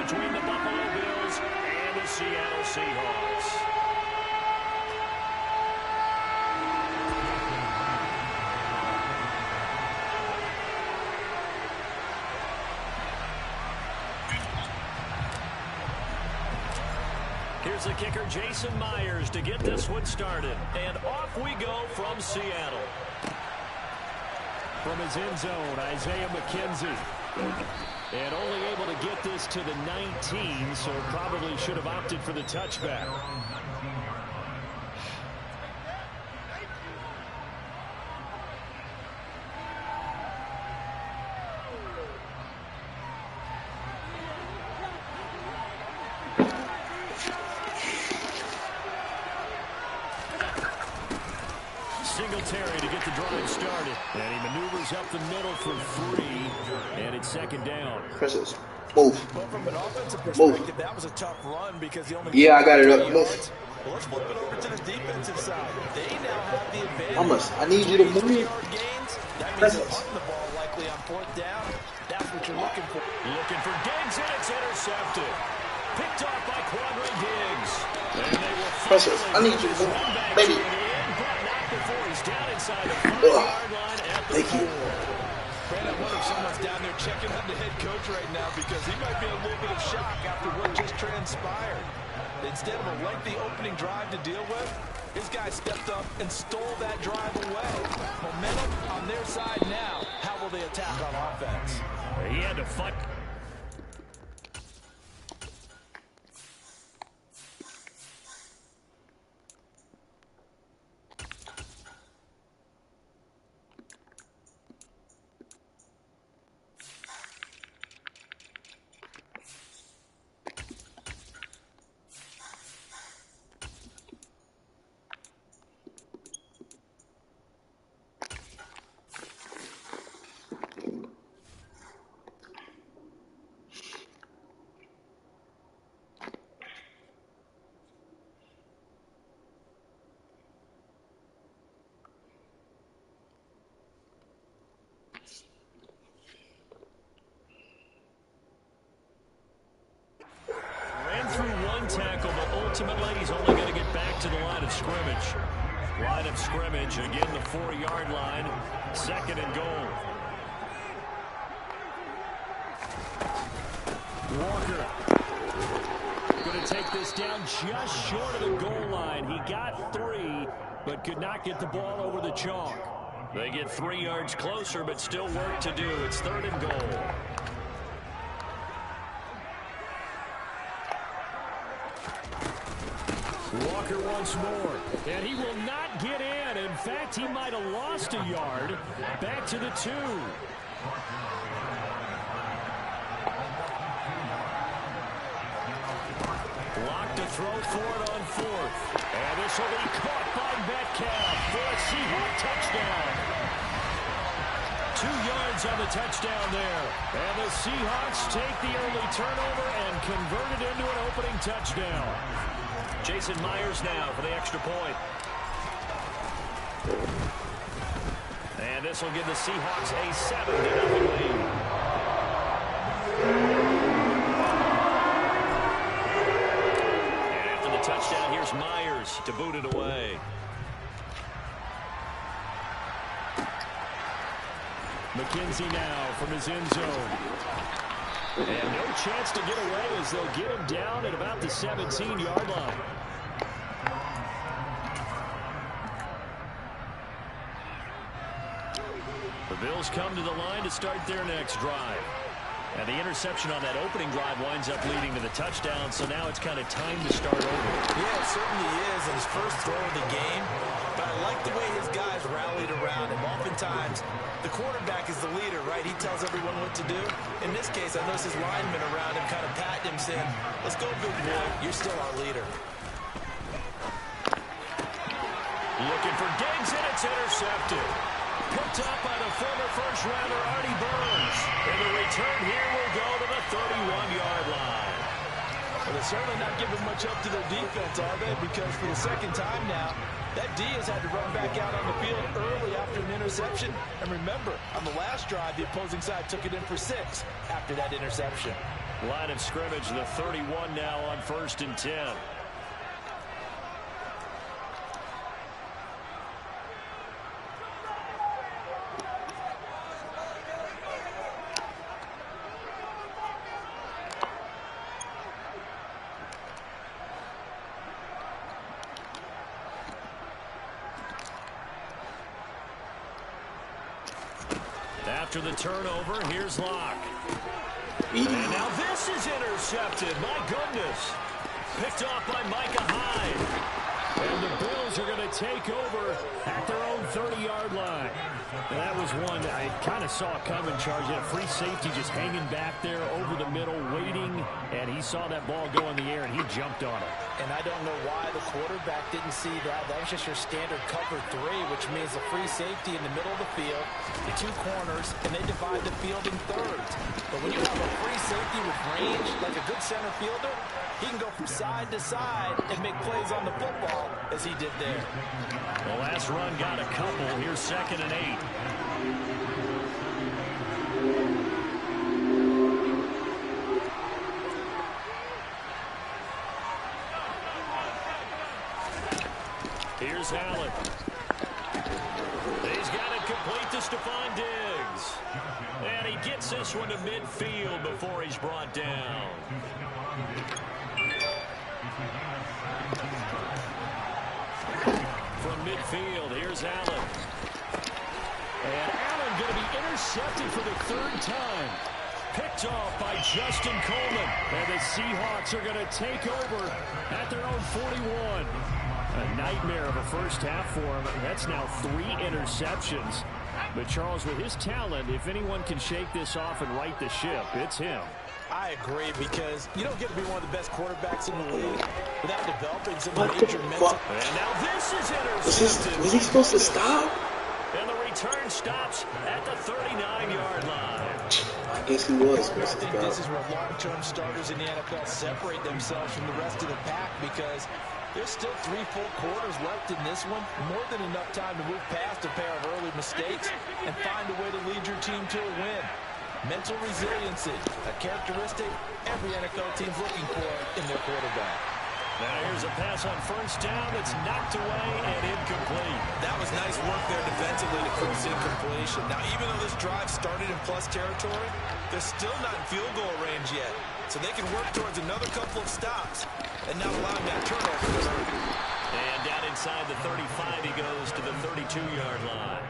between the Buffalo Bills and the Seattle Seahawks. Here's the kicker, Jason Myers, to get this one started. And off we go from Seattle. From his end zone, Isaiah McKenzie. And only able to get this to the 19, so probably should have opted for the touchback. Singletary to get the drive started. And he maneuvers up the middle for 3. And it's second down. Presses. Move. Well, from an offensive perspective, that was a tough run because the only I got it up. Move. Well, let's flip it over to the defensive side. They now have the advantage. I need you to move. Gains. That means they're running the ball likely on 4th down. That's what you're looking for. Looking for Diggs, and it's intercepted. Picked off by Quadri Diggs. And they will Presses. I need you to move. Baby. Before he's down inside the 5-yard line at the 4. Brandon, I wonder if someone's down there checking on the head coach right now because he might be in a little bit of shock after what just transpired. Instead of a lengthy opening drive to deal with, his guy stepped up and stole that drive away. Momentum on their side now. How will they attack on offense? He had to fight. Tackle, but ultimately he's only going to get back to the line of scrimmage. Line of scrimmage, again the 4-yard line, 2nd and goal. Walker going to take this down just short of the goal line. He got 3, but could not get the ball over the chalk. They get 3 yards closer, but still work to do. It's 3rd and goal. Walker once more, and he will not get in. In fact, he might have lost a yard. Back to the 2. Locked to throw for it on 4th. And this will be caught by Metcalf for a Seahawk touchdown. 2 yards on the touchdown there. And the Seahawks take the early turnover and convert it into an opening touchdown. Jason Myers now for the extra point. And this will give the Seahawks a 7-0 lead. And after the touchdown, here's Myers to boot it away. McKenzie now from his end zone. And no chance to get away as they'll get him down at about the 17-yard line. The Bills come to the line to start their next drive. And the interception on that opening drive winds up leading to the touchdown, so now it's kind of time to start over. Yeah, it certainly is, and his first throw of the game. But I like the way his guys rallied around him. Oftentimes, the quarterback is the leader, right? He tells everyone what to do. In this case, I noticed his linemen around him kind of patting him, saying, let's go, big boy. You're still our leader. Looking for Diggs, and it's intercepted. Picked up by the former first-rounder Artie Burns. And the return here will go to the 31-yard line. Well, they're certainly not giving much up to their defense, are they? Because for the second time now, that D has had to run back out on the field early after an interception. And remember, on the last drive, the opposing side took it in for 6 after that interception. Line of scrimmage, the 31 now on 1st and 10. After the turnover, here's Locke. And now this is intercepted. My goodness. Picked off by Micah Hyde. And the Bills are going to take over at their own 30-yard line. And that was one that I kind of saw coming, Charge. He had a free safety just hanging back there over the middle, waiting. And he saw that ball go in the air, and he jumped on it. And I don't know why the quarterback didn't see that. That was just your standard cover 3, which means a free safety in the middle of the field, the 2 corners, and they divide the field in thirds. But when you have a free safety with range, like a good center fielder, he can go from side to side and make plays on the football as he did there. The last run got a couple. Here's 2nd and 8. Here's Allen. He's got it complete to Stephon Diggs. And he gets this one to midfield before he's brought down. From midfield, here's Allen. And Allen going to be intercepted for the 3rd time. Picked off by Justin Coleman. And the Seahawks are going to take over at their own 41. A nightmare of a first half for him. That's now 3 interceptions. But Charles, with his talent, if anyone can shake this off and right the ship, it's him. I agree, because you don't get to be one of the best quarterbacks in the league without developing some major mental. And now this is intercepted. Was he supposed to stop? And the return stops at the 39-yard line. I guess he was supposed to I think stop. this is where long-term starters in the NFL separate themselves from the rest of the pack, because there's still 3 full quarters left in this one. More than enough time to move past a pair of early mistakes and find a way to lead your team to a win. Mental resiliency, a characteristic every NFL team's looking for in their quarterback. Now here's a pass on 1st down that's knocked away and incomplete. That was nice work there defensively to force incompletion. Now, even though this drive started in plus territory, they're still not in field goal range yet. So they can work towards another couple of stops and not allowing that turnover to hurt. And down inside the 35, he goes to the 32-yard line.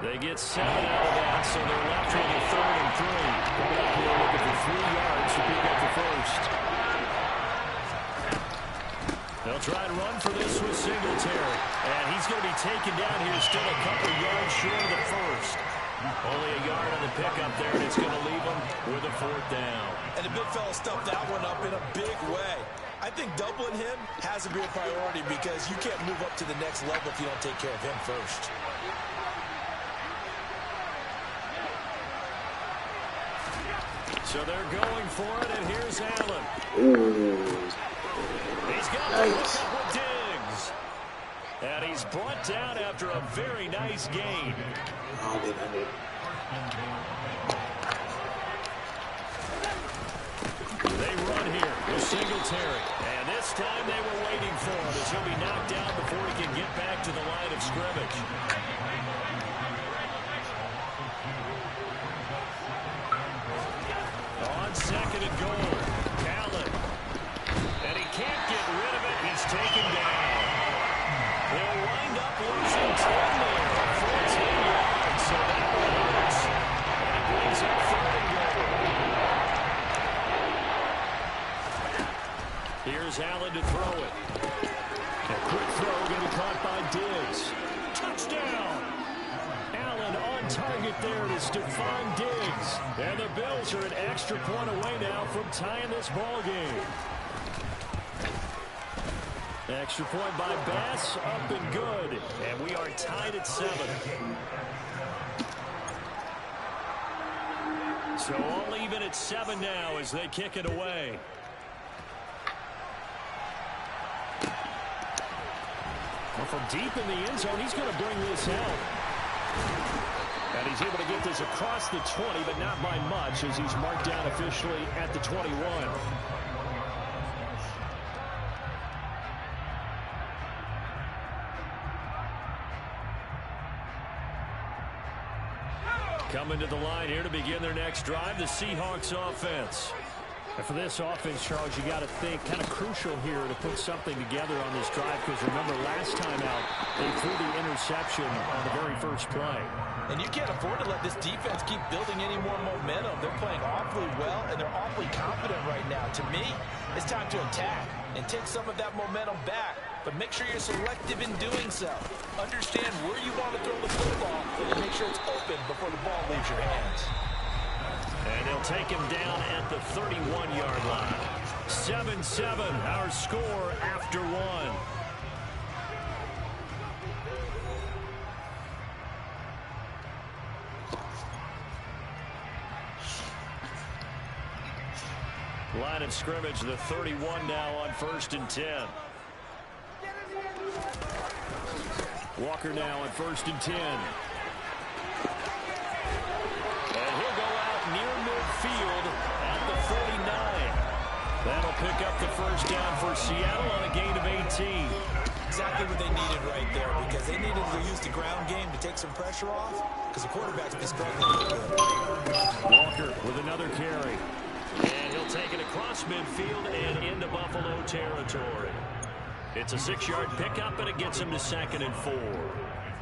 They get 7 out of that, so they're left with a 3rd and 3. Coming up here looking for 3 yards to pick up the first. They'll try to run for this with Singletary. And he's going to be taken down here, still a couple yards short of the first. Only a yard on the pickup there, and it's going to leave him with a 4th down. And the big fella stuffed that one up in a big way. I think doubling him has to be a priority, because you can't move up to the next level if you don't take care of him first. So they're going for it, and here's Allen. Ooh. He's got Nice. with Diggs. And he's brought down after a very nice gain. Oh, they done it. They run here with Singletary. And this time they were waiting for him, as he'll be knocked down before he can get back to the line of scrimmage. On 2nd and goal, Allen. And he can't get rid of it. He's taken down. They'll wind up losing 10 there. 14 yards, so that one hurts. And it brings up 3rd and goal. Here's Allen to throw it. A quick throw going to be caught by Diggs. Touchdown! Allen on target there to Stephon Diggs. And the Bills are an extra point away now from tying this ball game. Extra point by Bass, up and good. And we are tied at 7. So all even at 7 now as they kick it away. Well, from deep in the end zone, he's going to bring this out. And he's able to get this across the 20, but not by much, as he's marked down officially at the 21. Coming to the line here to begin their next drive, the Seahawks offense. And for this offense, Charles, you got to think kind of crucial here to put something together on this drive, because remember last time out they threw the interception on the very first play. And you can't afford to let this defense keep building any more momentum. They're playing awfully well, and they're awfully confident right now. To me, it's time to attack and take some of that momentum back. But make sure you're selective in doing so. Understand where you want to throw the football and make sure it's open before the ball leaves your hands. And they'll take him down at the 31-yard line. 7-7, our score after one. Line of scrimmage, the 31 now on 1st and 10. Walker now on 1st and 10. And he'll go out near midfield at the 49. That'll pick up the first down for Seattle on a gain of 18. Exactly what they needed right there, because they needed to use the ground game to take some pressure off, because the quarterback's been struggling a little bit. Walker with another carry. And he'll take it across midfield and into Buffalo territory. It's a 6-yard pickup, and it gets him to 2nd and 4.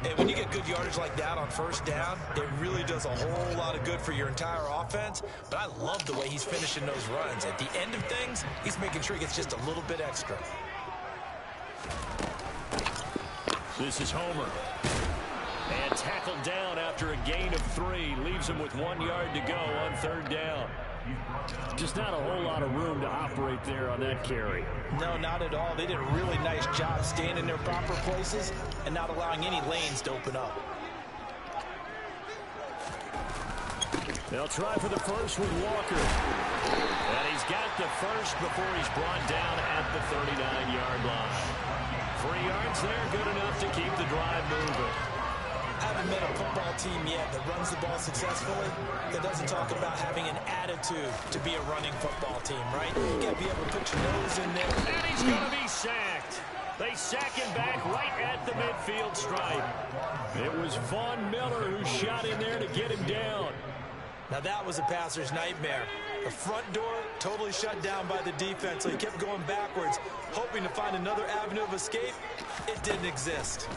And when you get good yardage like that on first down, it really does a whole lot of good for your entire offense. But I love the way he's finishing those runs. At the end of things, he's making sure he gets just a little bit extra. This is Homer. And tackled down after a gain of 3. Leaves him with 1 yard to go on 3rd down. Just not a whole lot of room to operate there on that carry. No, not at all. They did a really nice job staying in their proper places and not allowing any lanes to open up. They'll try for the first with Walker. And he's got the first before he's brought down at the 39-yard line. 3 yards there, good enough to keep the drive moving. I haven't met a football team yet that runs the ball successfully that doesn't talk about having an attitude to be a running football team, right? You got to be able to put your nose in there. And he's going to be sacked. They sack him back right at the midfield stripe. It was Von Miller who shot in there to get him down. Now that was a passer's nightmare. The front door totally shut down by the defense, so he kept going backwards, hoping to find another avenue of escape. It didn't exist.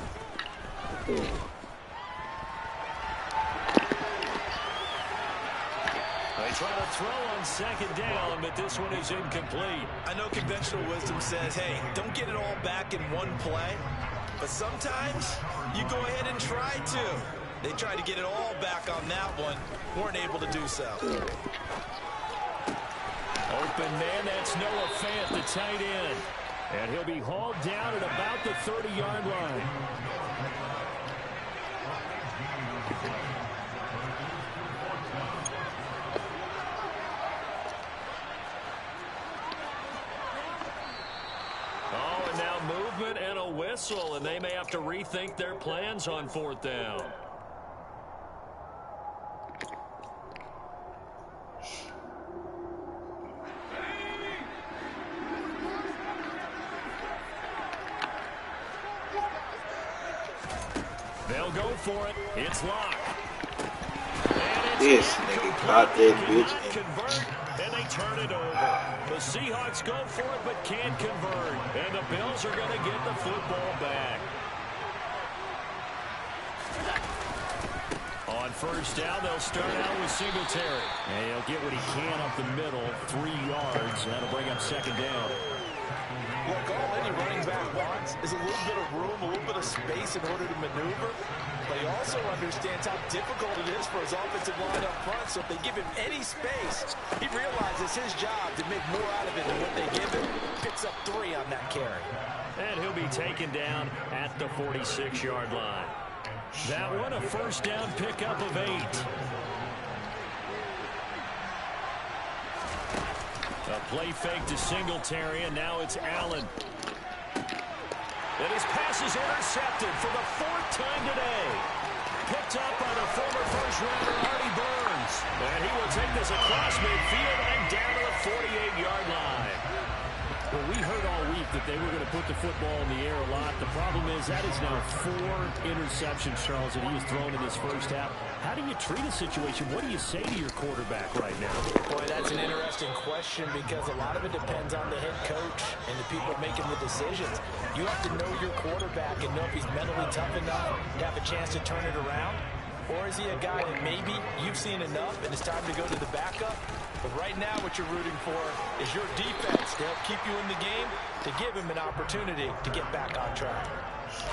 They try to throw on 2nd down, but this one is incomplete. I know conventional wisdom says, hey, don't get it all back in one play. But sometimes you go ahead and try to. They tried to get it all back on that one. Weren't able to do so. Open man, that's Noah Fant, the tight end. And he'll be hauled down at about the 30-yard line. Oh, and now movement and a whistle, and they may have to rethink their plans on 4th down. They'll go for it. It's locked. This nigga got that bitch. Convert, and they turn it over. The Seahawks go for it, but can't convert. And the Bills are going to get the football back. On 1st down, they'll start out with Singletary. And he'll get what he can up the middle, 3 yards. That'll bring up 2nd down. Look, all any running back wants is a little bit of room, a little bit of space in order to maneuver. But he also understands how difficult it is for his offensive line up front. So if they give him any space, he realizes his job to make more out of it than what they give him. Picks up 3 on that carry. And he'll be taken down at the 46-yard line. That one, a 1st down pickup of 8. A play fake to Singletary, and now it's Allen. And his pass is intercepted for the 4th time today. picked up by the former first-rounder Artie Burns. And he will take this across midfield and down to the 48-yard line. Well, we heard all week that they were going to put the football in the air a lot. The problem is that is now 4 interceptions, Charles, that he has thrown in this first half. How do you treat a situation? What do you say to your quarterback right now? Boy, that's an interesting question because a lot of it depends on the head coach and the people making the decisions. You have to know your quarterback and know if he's mentally tough enough to have a chance to turn it around. Or is he a guy that maybe you've seen enough and it's time to go to the backup? But right now what you're rooting for is your defense to help keep you in the game, to give him an opportunity to get back on track.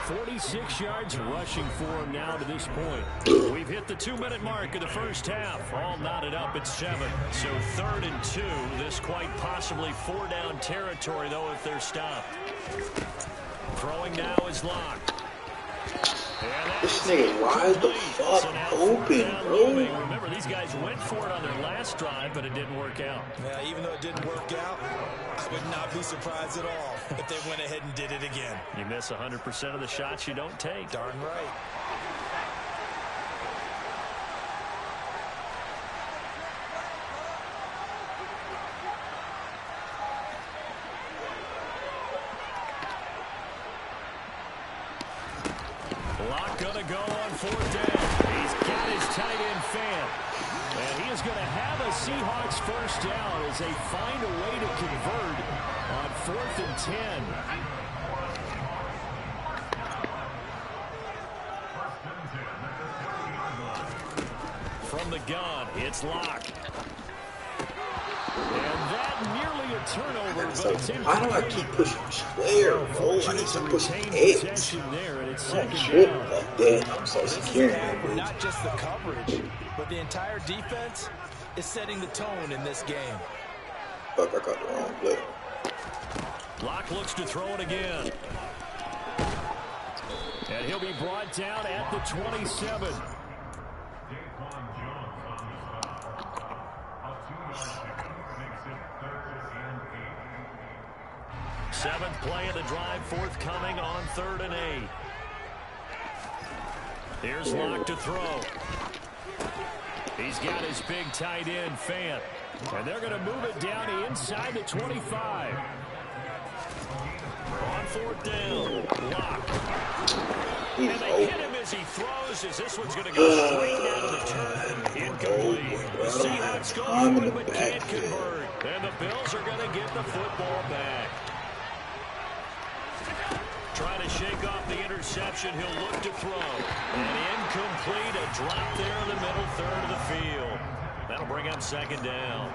46 yards rushing for him now to this point. We've hit the 2-minute mark of the first half. All knotted up at 7. So 3rd and 2. This quite possibly 4-down territory, though, if they're stopped. Throwing now is locked. This nigga wide the fuck open, bro. Remember, these guys went for it on their last drive, but it didn't work out. Yeah, even though it didn't work out, I would not be surprised at all if they went ahead and did it again. You miss 100% of the shots you don't take. Darn right. Locke gonna go on 4th down. He's got his tight end fan. And he is going to have a Seahawks first down as they find a way to convert on 4th and 10. From the gun, it's Locke. And that nearly a turnover, but it's in. Why do I keep pushing square, bro? I need to push X. Oh, shit, like that. I'm so secure, man. Not just the coverage, but the entire defense is setting the tone in this game. Fuck, I got the wrong play. Locke looks to throw it again. And he'll be brought down at the 27. Seventh play of the drive forthcoming on 3rd and 8. Here's Locke to throw. He's got his big tight end, Fant. And they're going to move it down inside the 25. On 4th down, Locke. And they hit him as he throws, as this one's going to go straight down to the turn. Incomplete. The Seahawks go for it, but can't convert. And the Bills are going to get the football back. Trying to shake off the interception. He'll look to throw. And incomplete. A drop there in the middle 3rd of the field. That'll bring up 2nd down.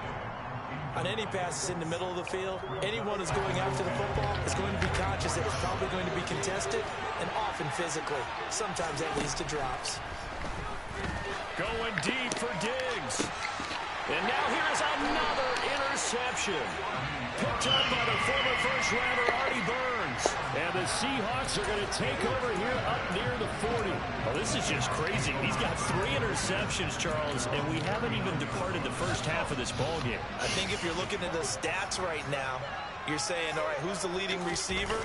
On any passes in the middle of the field, anyone who's going after the football is going to be conscious that it's probably going to be contested and often physically. Sometimes that leads to drops. Going deep for Diggs. And now here's another interception. Picked up by the former first-rounder Artie Burns. And the Seahawks are going to take over here up near the 40. Well, this is just crazy. He's got 3 interceptions, Charles, and we haven't even departed the first half of this ballgame. I think if you're looking at the stats right now, you're saying, all right, who's the leading receiver?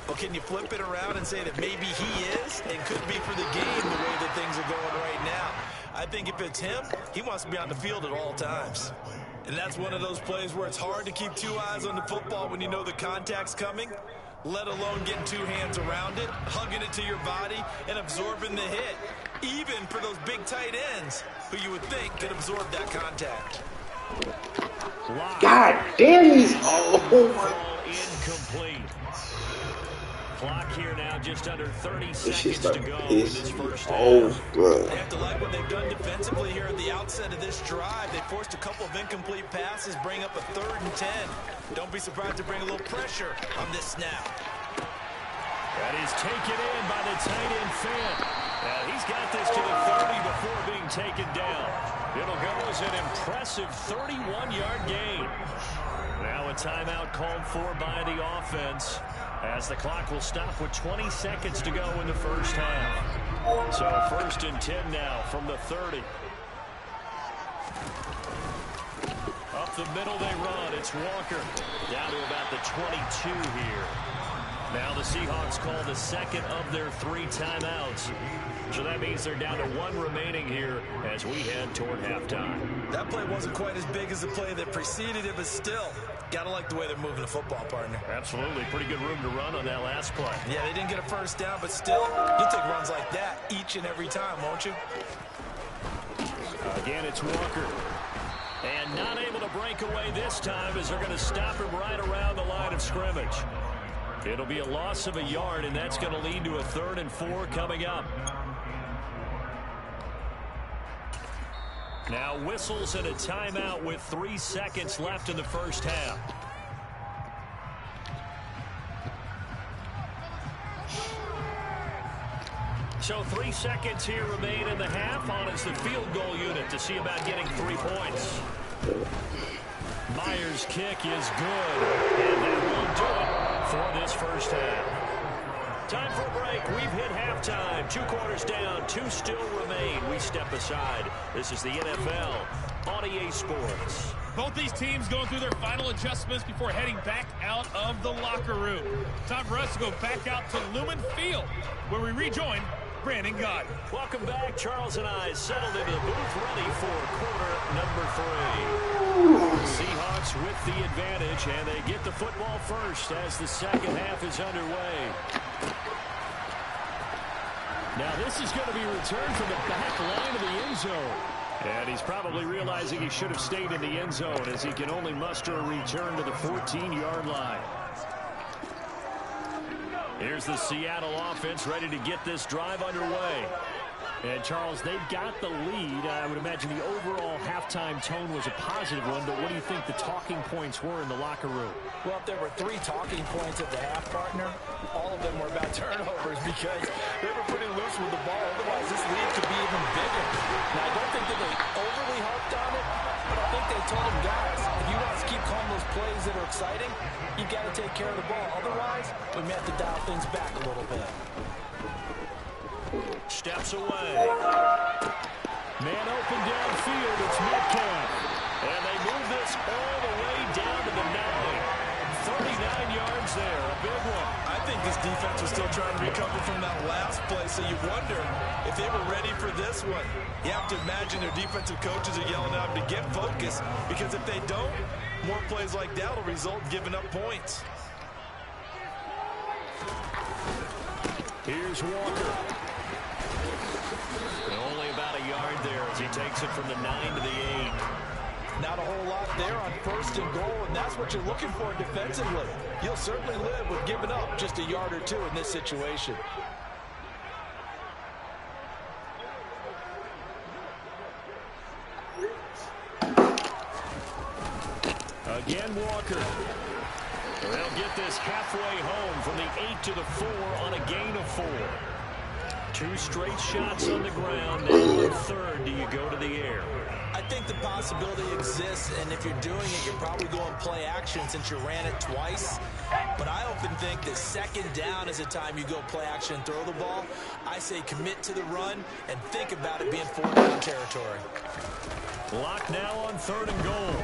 Well, can you flip it around and say that maybe he is and could be for the game the way that things are going right now? I think if it's him, he wants to be on the field at all times. And that's one of those plays where it's hard to keep 2 eyes on the football when you know the contact's coming, let alone getting 2 hands around it, hugging it to your body, and absorbing the hit, even for those big tight ends who you would think could absorb that contact. God damn, he's incomplete. Clock here now, just under 30 seconds to go in this first half. They have to like what they've done defensively here at the outset of this drive. They forced a couple of incomplete passes, bring up a 3rd and 10. Don't be surprised to bring a little pressure on this snap. That is taken in by the tight end Fant. He's got this to the 30 before being taken down. It'll go as an impressive 31-yard gain. Now a timeout called for by the offense, as the clock will stop with 20 seconds to go in the first half. So 1st and 10 now from the 30. Up the middle they run. It's Walker down to about the 22 here. Now the Seahawks call the second of their 3 timeouts. So that means they're down to 1 remaining here as we head toward halftime. That play wasn't quite as big as the play that preceded it, but still, gotta like the way they're moving the football, partner. Absolutely. Pretty good room to run on that last play. Yeah, they didn't get a first down, but still, you'll take runs like that each and every time, won't you? Again, it's Walker. And not able to break away this time as they're going to stop him right around the line of scrimmage. It'll be a loss of a yard, and that's going to lead to a 3rd and 4 coming up. Now whistles and a timeout with 3 seconds left in the first half. So 3 seconds here remain in the half. On is the field goal unit to see about getting 3 points. Myers' kick is good, and that will do it for this first half. Time for a break. We've hit halftime. 2 quarters down, 2 still remain. We step aside. This is the NFL on EA Sports. Both these teams going through their final adjustments before heading back out of the locker room. Time for us to go back out to Lumen Field, where we rejoin Brandon Gott. Welcome back. Charles and I settled into the booth ready for quarter number 3. Seahawks with the advantage, and they get the football first as the second half is underway. Now this is going to be returned from the back line of the end zone. And he's probably realizing he should have stayed in the end zone as he can only muster a return to the 14-yard line. Here's the Seattle offense ready to get this drive underway. And, Charles, they've got the lead. I would imagine the overall halftime tone was a positive one, but what do you think the talking points were in the locker room? Well, if there were 3 talking points at the half, partner, all of them were about turnovers because they were pretty loose with the ball. Otherwise, this lead could be even bigger. Now, I don't think that they overly harped on it, but I think they told them, guys, if you want us to keep calling those plays that are exciting, you've got to take care of the ball. Otherwise, we may have to dial things back a little bit. Steps away. Man open downfield. It's Metcalf. And they move this all the way down to the 9. 39 yards there. A big one. I think this defense was still trying to recover from that last play, so you wonder if they were ready for this one. You have to imagine their defensive coaches are yelling at them to get focused, because if they don't, more plays like that will result in giving up points. Here's Walker. Only about a yard there as he takes it from the 9 to the 8. Not a whole lot there on 1st and goal, and that's what you're looking for defensively. You'll certainly live with giving up just a yard or 2 in this situation. Again, Walker. They'll get this halfway home from the 8 to the 4 on a gain of 4. 2 straight shots on the ground. Now the 3rd, do you go to the air? I think the possibility exists, and if you're doing it, you're probably going play action since you ran it twice. But I often think that 2nd down is a time you go play action and throw the ball. I say commit to the run and think about it being 4th down territory. Lock now on 3rd and goal.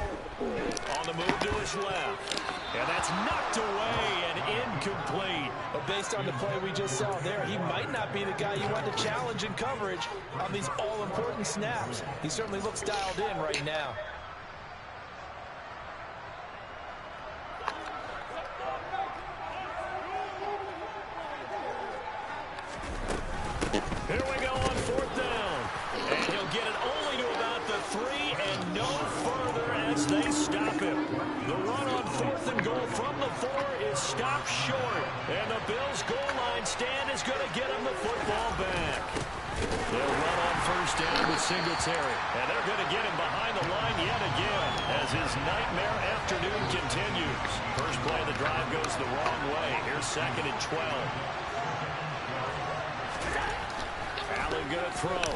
On the move to his left. And that's knocked away and incomplete. But based on the play we just saw there, he might not be the guy you want to challenge in coverage on these all-important snaps. He certainly looks dialed in right now. Here we go on 4th down. And he'll get it only to about the 3 and no further as they stop him. The run on 4th and goal from the 4 is stopped short. And the Bills' goal line stand is going to get him the football back. They'll run on 1st down with Singletary. And they're going to get him behind the line yet again as his nightmare afternoon continues. First play of the drive goes the wrong way. Here's 2nd and 12. Allen going to throw.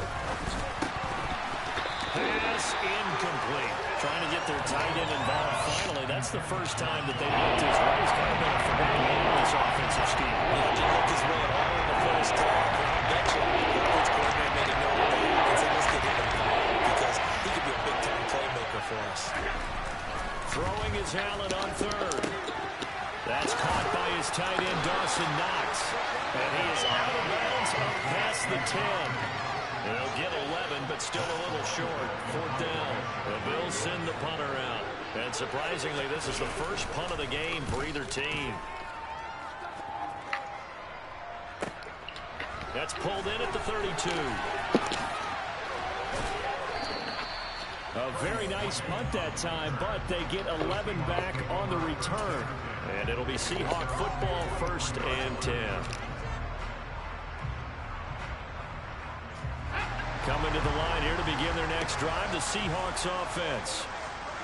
Pass incomplete. Trying to get their tight end involved finally. That's the first time that they looked his way. He's kind of been a phenomenal in this offensive scheme. Yeah, didn't look his way at all in the first half. And I bet you the defense coordinator made a note of that and said, let's get him involved because he could be a big-time playmaker for us. Throwing is Allen on 3rd. That's caught by his tight end, Dawson Knox. And he is out of bounds up past the 10. He'll get 11, but still a little short. 4th down. The Bills send the punter out. And surprisingly, this is the first punt of the game for either team. That's pulled in at the 32. A very nice punt that time, but they get 11 back on the return. And it'll be Seahawk football, 1st and 10. Coming to the line here to begin their next drive, the Seahawks offense.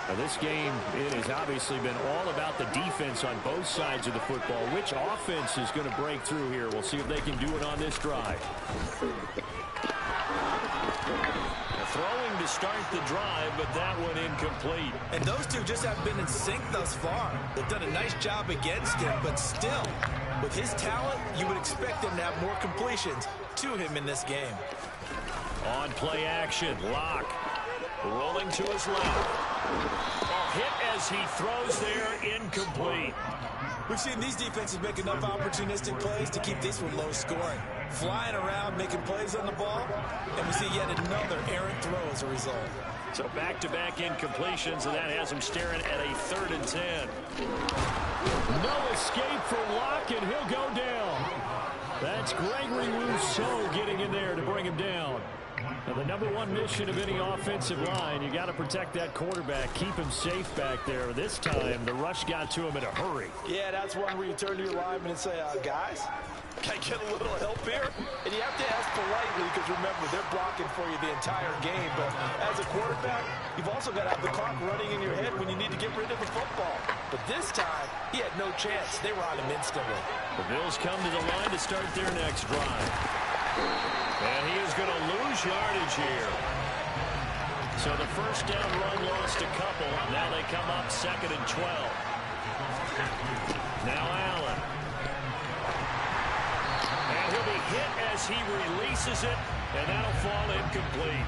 Now this game, it has obviously been all about the defense on both sides of the football. Which offense is going to break through here? We'll see if they can do it on this drive. Throwing to start the drive, but that one incomplete. And those two just have been in sync thus far. They've done a nice job against him, but still, with his talent, you would expect him to have more completions to him in this game. On play action, Locke rolling to his left. Hit as he throws there, incomplete. We've seen these defenses make enough opportunistic plays to keep this one low scoring. Flying around, making plays on the ball, and we see yet another errant throw as a result. So back-to-back incompletions, and that has him staring at a 3rd and 10. No escape for Locke, and he'll go down. That's Gregory Rousseau getting in there to bring him down. Now, the #1 mission of any offensive line, you got to protect that quarterback, keep him safe back there. This time, the rush got to him in a hurry. Yeah, that's one where you turn to your lineman and say, guys, can I get a little help here? And you have to ask politely because, remember, they're blocking for you the entire game. But as a quarterback, you've also got to have the clock running in your head when you need to get rid of the football. But this time, he had no chance. They were on him instantly. The Bills come to the line to start their next drive. And he is going to lose yardage here. So the first down run lost a couple. Now they come up 2nd and 12. Now Allen. And he'll be hit as he releases it. And that'll fall incomplete.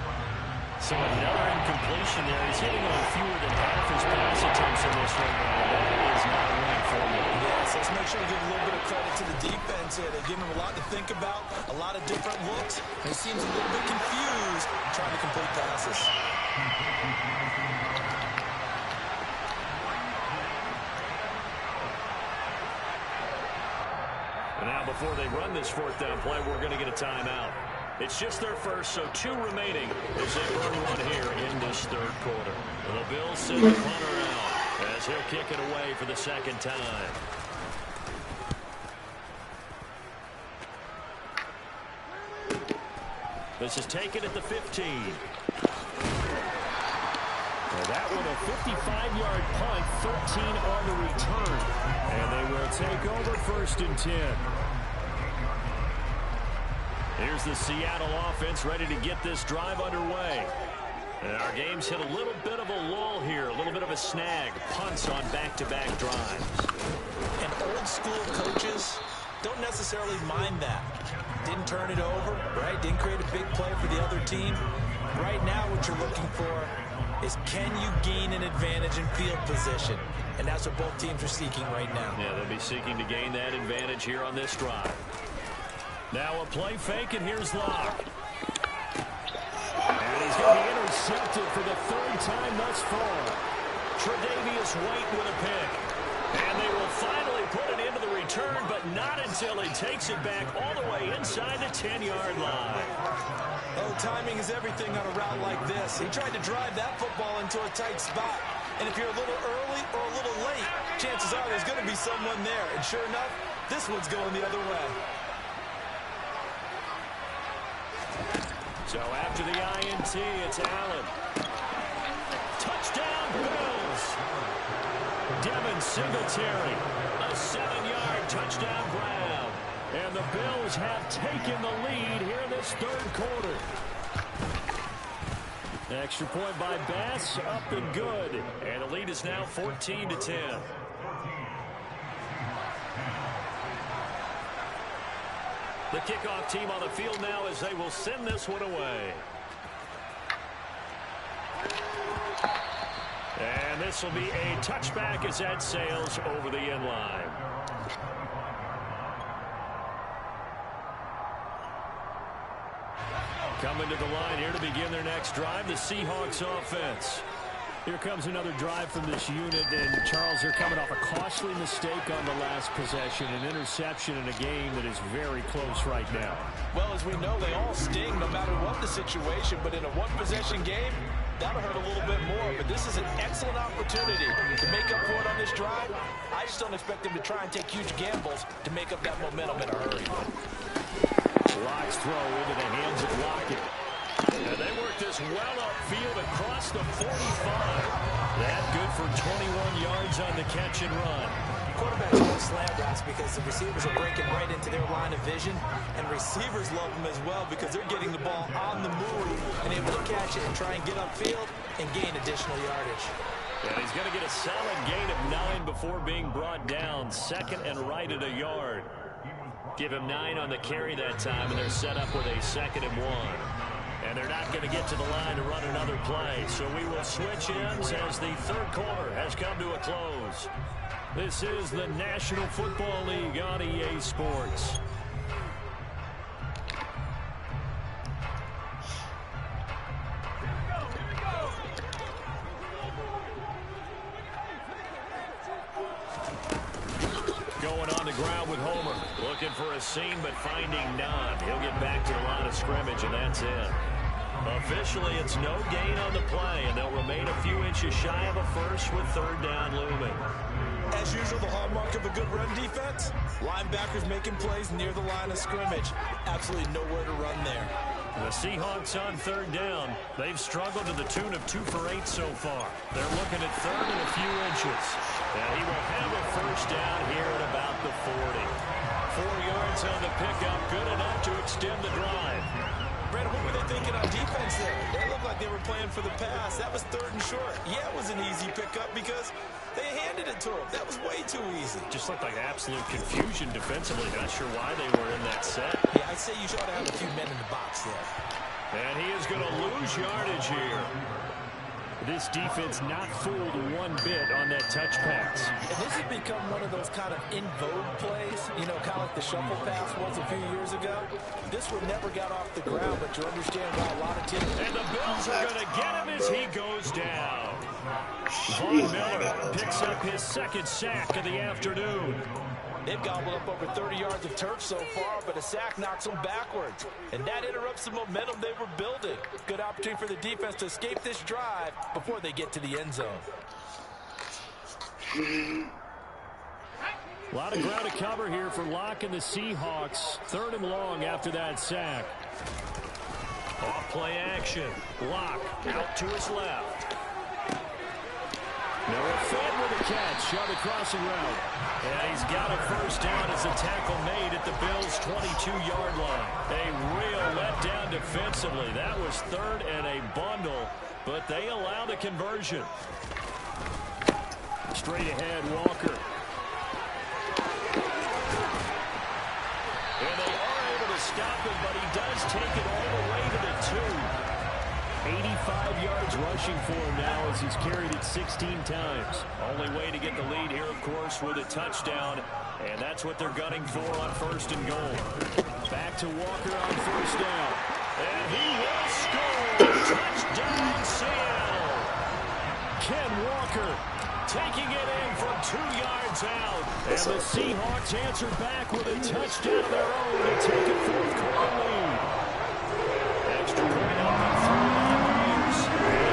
So another incompletion there. He's hitting on fewer than half his pass attempts in this one. That is not a winning formula. Yes, let's make sure we give a little bit of credit to the defense here. They give him a lot to think about, a lot of different looks. He seems a little bit confused trying to complete passes. And now before they run this 4th down play, we're going to get a timeout. It's just their first, so 2 remaining as they burn one here in this 3rd quarter. The Bills send the punter out as he'll kick it away for the 2nd time. This is taken at the 15. Now that one a 55-yard punt, 13 on the return. And they will take over 1st and 10. Here's the Seattle offense ready to get this drive underway. And our game's hit a little bit of a lull here, a little bit of a snag. Punts on back-to-back drives. And old-school coaches don't necessarily mind that. Didn't turn it over, right? Didn't create a big play for the other team. Right now what you're looking for is can you gain an advantage in field position? And that's what both teams are seeking right now. Yeah, they'll be seeking to gain that advantage here on this drive. Now a play fake, and here's Locke. And he's going to be intercepted for the 3rd time thus far. Tre'Davious White with a pick. And they will finally put it into the return, but not until he takes it back all the way inside the 10-yard line. Oh, timing is everything on a route like this. He tried to drive that football into a tight spot. And if you're a little early or a little late, chances are there's going to be someone there. And sure enough, this one's going the other way. So after the INT, it's Allen. Touchdown, Bills. Devin Singletary, a 7-yard touchdown grab. And the Bills have taken the lead here in this 3rd quarter. Extra point by Bass, up and good. And the lead is now 14-10. The kickoff team on the field now as they will send this one away. And this will be a touchback as that sails over the end line. Coming to the line here to begin their next drive, the Seahawks offense. Here comes another drive from this unit, and Charles, they're coming off a costly mistake on the last possession, an interception in a game that is very close right now. Well, as we know, they all sting no matter what the situation, but in a one-possession game, that'll hurt a little bit more. But this is an excellent opportunity to make up for it on this drive. I just don't expect them to try and take huge gambles to make up that momentum in a hurry. Lock's throw into the hands of Lockett. And they work this well upfield across the 45. That good for 21 yards on the catch and run. Quarterbacks love slant routes because the receivers are breaking right into their line of vision, and receivers love them as well because they're getting the ball on the move and able to catch it and try and get upfield and gain additional yardage. And he's going to get a solid gain of 9 before being brought down. Second and right at a yard. Give him 9 on the carry that time, and they're set up with a 2nd and 1. And they're not going to get to the line to run another play. So we will switch ends as the third quarter has come to a close. This is the National Football League on EA Sports. Going on the ground with Homer. Looking for a seam, but finding none. He'll get back to the line of scrimmage, and that's it. Officially, it's no gain on the play, and they'll remain a few inches shy of a first with third down looming. As usual, the hallmark of a good run defense, linebackers making plays near the line of scrimmage. Absolutely nowhere to run there. The Seahawks on third down. They've struggled to the tune of 2 for 8 so far. They're looking at third and a few inches. And he will have a first down here at about the 40. 4 yards on the pickup, good enough to extend the drive. Brad, what were they thinking on defense there? They looked like they were playing for the pass. That was 3rd and short. Yeah, it was an easy pickup because they handed it to him. That was way too easy. Just looked like absolute confusion defensively. Not sure why they were in that set. Yeah, I'd say you should have a few men in the box there. And he is going to lose yardage here. This defense not fooled one bit on that touch pass. And this has become one of those kind of in vogue plays, you know, kind of like the shuffle pass was a few years ago. This one never got off the ground, but you understand why a lot of teams... And the Bills are going to get him as he goes down. Von Miller picks up his 2nd sack of the afternoon. They've gobbled up over 30 yards of turf so far, but a sack knocks them backwards. And that interrupts the momentum they were building. Good opportunity for the defense to escape this drive before they get to the end zone. A lot of ground to cover here for Locke and the Seahawks. 3rd and long after that sack. Off play action. Locke out to his left. Noah Fed with a catch on the crossing route. And he's got a first down as a tackle made at the Bills' 22-yard line. A real letdown defensively. That was 3rd and a bundle, but they allow the conversion. Straight ahead, Walker. And they are able to stop it, but he does take it all the way to the 2. 85 yards rushing for him now as he's carried it 16 times. Only way to get the lead here, of course, with a touchdown. And that's what they're gunning for on 1st and goal. Back to Walker on 1st down. And he will score! Touchdown, Seattle! Ken Walker taking it in from 2 yards out. And the Seahawks answer back with a touchdown of their own to take a 4th quarter lead. Extra point up and through.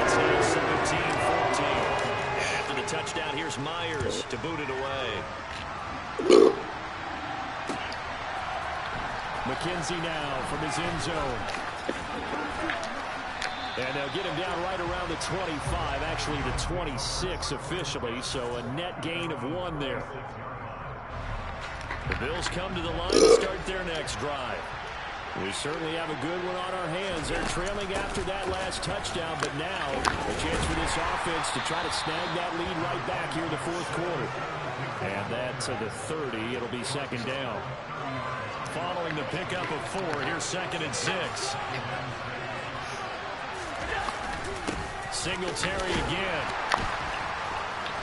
It's now 17-14. After the touchdown, here's Myers to boot it away. McKenzie now from his end zone. And they'll get him down right around the 25, actually the 26 officially, so a net gain of 1 there. The Bills come to the line to start their next drive. We certainly have a good one on our hands. They're trailing after that last touchdown, but now a chance for this offense to try to snag that lead right back here in the 4th quarter. And that to the 30. It'll be 2nd down. Following the pickup of 4, here's 2nd and 6. Singletary again.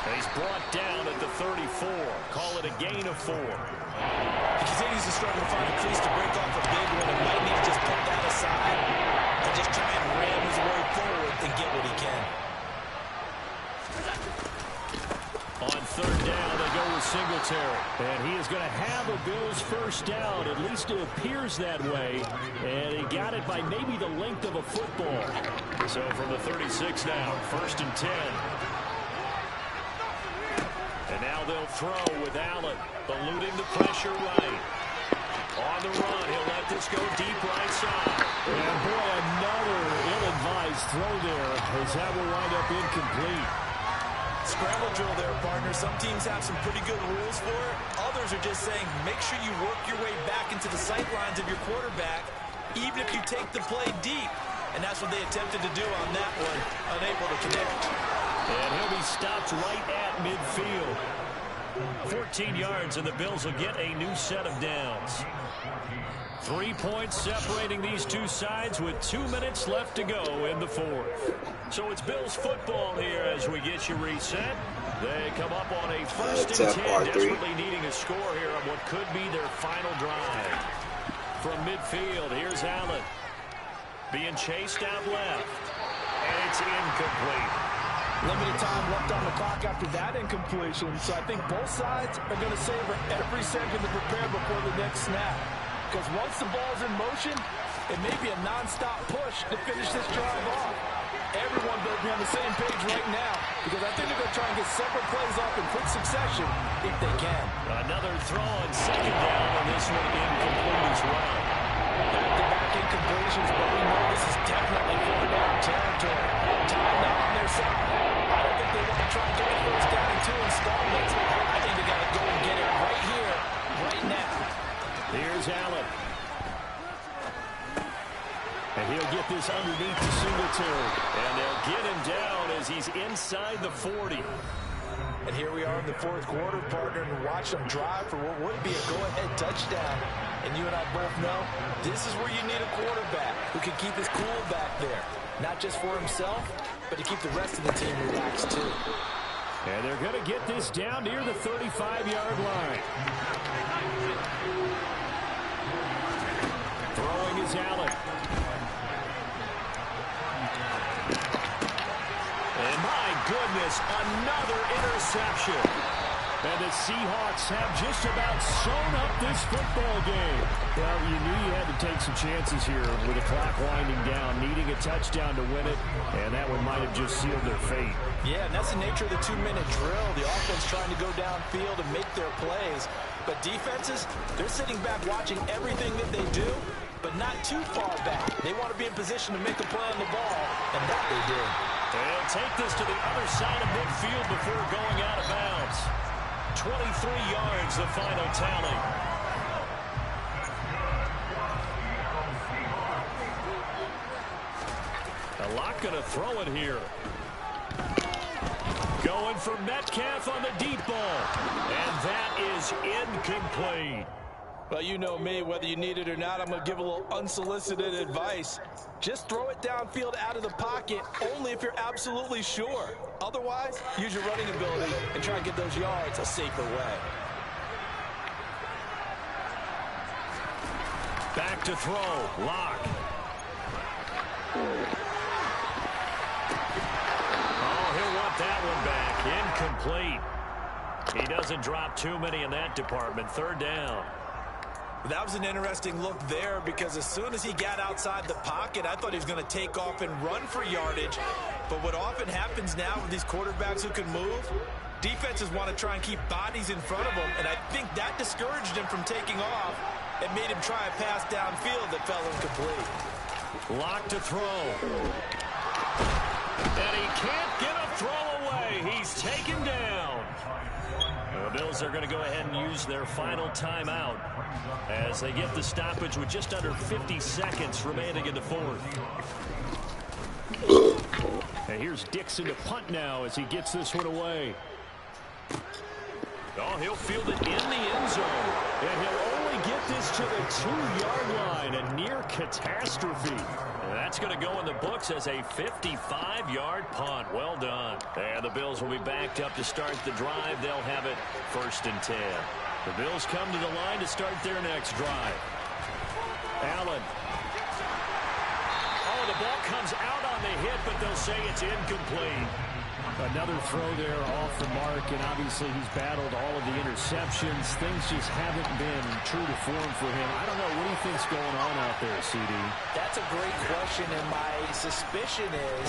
And he's brought down at the 34. Call it a gain of 4. He continues to struggle to find a crease to break off a big one, and might need to just put that aside and just try and ram his way forward and get what he can. On third down, they go with Singletary. And he is going to have a Bills first down. At least it appears that way. And he got it by maybe the length of a football. So from the 36 now, 1st and 10. And now they'll throw with Allen, eluding the pressure right. On the run, he'll let this go deep right side. And boy, another ill-advised throw there, as that will wind up incomplete. Scramble drill there, partner. Some teams have some pretty good rules for it. Others are just saying, make sure you work your way back into the sight lines of your quarterback, even if you take the play deep. And that's what they attempted to do on that one, unable to connect. And he'll be stopped right at midfield. 14 yards, and the Bills will get a new set of downs. 3 points separating these two sides with 2 minutes left to go in the 4th. So it's Bills football here as we get you reset. They come up on a 1st and 10, desperately needing a score here on what could be their final drive. From midfield, here's Allen. Being chased out left. And it's incomplete. Limited time left on the clock after that incompletion, so I think both sides are going to savor every second to prepare before the next snap. Because once the ball's in motion, it may be a non-stop push to finish this drive off. Everyone better be on the same page right now, because I think they're going to try and get several plays off in quick succession if they can. Another throw on 2nd down, and this one incomplete as well. Back-to-back incompletions, but we know this is definitely 4th down territory. Time now on their side. I don't think they want to try and get the first down in 2 installments. I think they got to go and get it right here, right now. Here's Allen. And he'll get this underneath to Singletary. And they'll get him down as he's inside the 40. And here we are in the 4th quarter, partner, and watch them drive for what would be a go-ahead touchdown. And you and I both know this is where you need a quarterback who can keep his cool back there. Not just for himself, but to keep the rest of the team relaxed too. And they're going to get this down near the 35-yard line. Throwing is Allen. And my goodness, another interception. And the Seahawks have just about sewn up this football game. Well, you knew you had to take some chances here with the clock winding down, needing a touchdown to win it, and that one might have just sealed their fate. Yeah, and that's the nature of the 2-minute drill. The offense trying to go downfield and make their plays. But defenses, they're sitting back watching everything that they do, but not too far back. They want to be in position to make a play on the ball, and that they did. And take this to the other side of midfield before going out of bounds. 23 yards, the final tally. A lot going to throw it here. Going for Metcalf on the deep ball. And that is incomplete. Well, you know me, whether you need it or not, I'm going to give a little unsolicited advice. Just throw it downfield out of the pocket, only if you're absolutely sure. Otherwise, use your running ability and try and get those yards a safer way. Back to throw. Lock. Oh, he'll want that one back. Incomplete. He doesn't drop too many in that department. 3rd down. That was an interesting look there because as soon as he got outside the pocket, I thought he was going to take off and run for yardage. But what often happens now with these quarterbacks who can move, defenses want to try and keep bodies in front of them, and I think that discouraged him from taking off and made him try a pass downfield that fell incomplete. Lock to throw. And he can't get a throw away. He's taken down. The Bills are going to go ahead and use their final timeout as they get the stoppage with just under 50 seconds remaining in the 4th. And here's Dixon to punt now as he gets this one away. Oh, he'll field it in the end zone. And he'll only they get this to the 2-yard line, a near catastrophe. And that's going to go in the books as a 55-yard punt. Well done. And the Bills will be backed up to start the drive. They'll have it 1st and 10. The Bills come to the line to start their next drive. Allen. Oh, the ball comes out on the hit, but they'll say it's incomplete. Another throw there off the mark, and obviously he's battled all of the interceptions. Things just haven't been true to form for him. I don't know. What do you think's going on out there, CD? That's a great question, and my suspicion is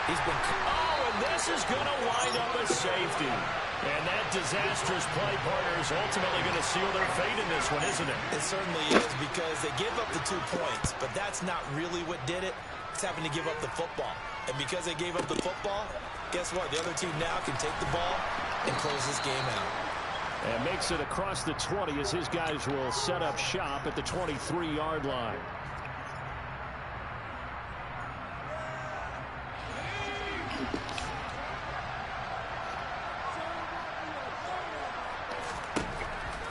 he's been... Oh, and this is going to wind up a safety. And that disastrous play partner is ultimately going to seal their fate in this one, isn't it? It certainly is, because they give up the 2 points, but that's not really what did it. It's having to give up the football. And because they gave up the football, guess what? The other team now can take the ball and close this game out. And makes it across the 20 as his guys will set up shop at the 23-yard line.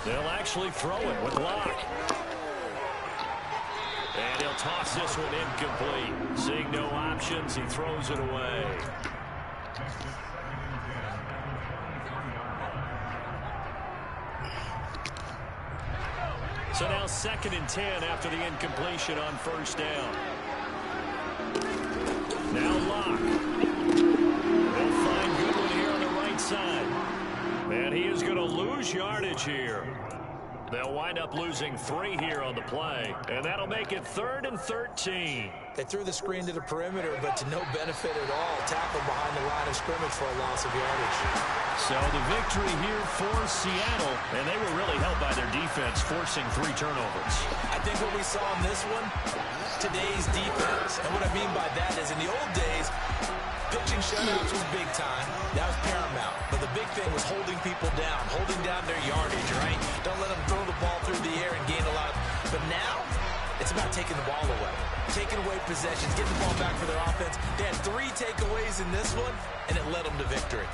They'll actually throw it with Locke. And he'll toss this one incomplete. Seeing no options, he throws it away. So now 2nd and 10 after the incompletion on 1st down. Now Locke. They'll find Goodwin here on the right side. And he is going to lose yardage here. They'll wind up losing 3 here on the play, and that'll make it 3rd and 13. They threw the screen to the perimeter, but to no benefit at all. Tackle behind the line of scrimmage for a loss of yardage. So the victory here for Seattle, and they were really helped by their defense, forcing 3 turnovers. I think what we saw in this one, today's defense. And what I mean by that is in the old days, pitching shutouts was big time. That was paramount. But the big thing was holding people down, holding down their yardage, right? Don't let them throw the ball through the air and gain a lot. But now, it's about taking the ball away. Taking away possessions, getting the ball back for their offense. They had 3 takeaways in this one, and it led them to victory.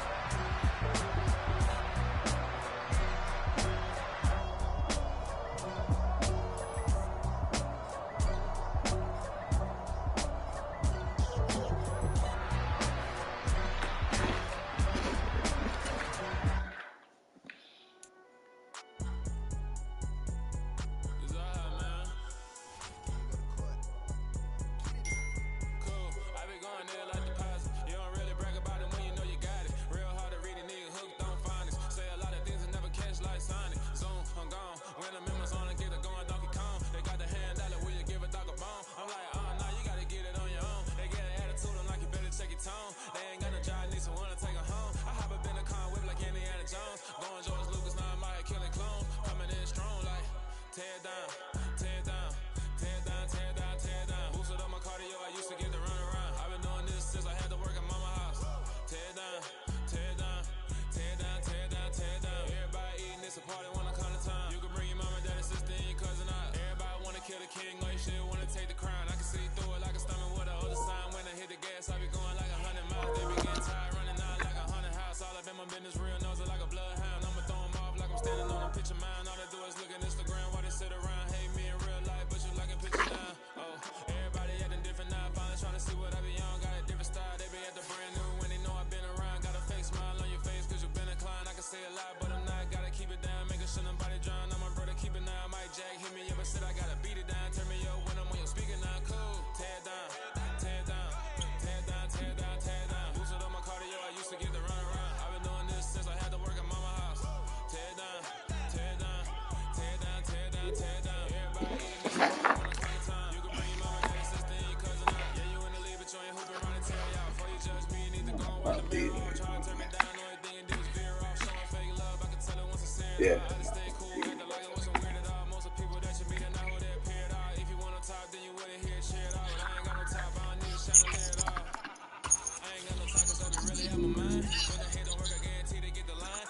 Yeah.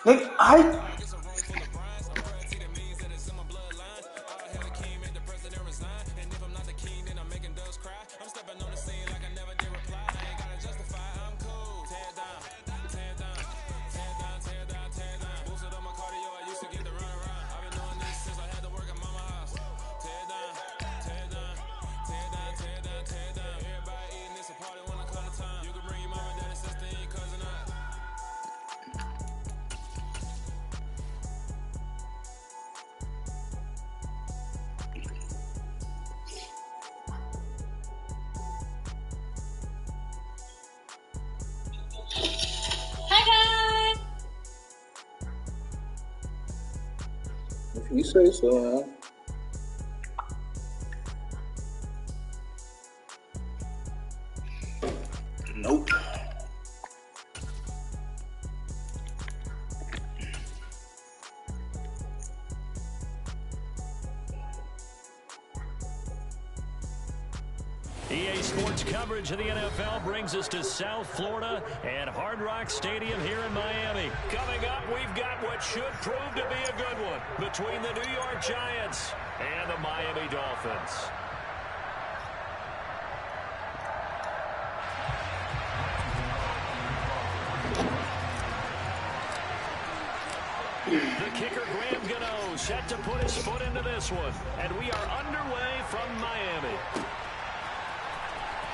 Like, You say so, huh? Nope. EA Sports coverage of the NFL brings us to South Florida and Hard Rock Stadium here in Miami. Coming up, we've got what should prove to be a good one between the New York Giants and the Miami Dolphins. The kicker, Graham Gano, set to put his foot into this one. And we are underway from Miami.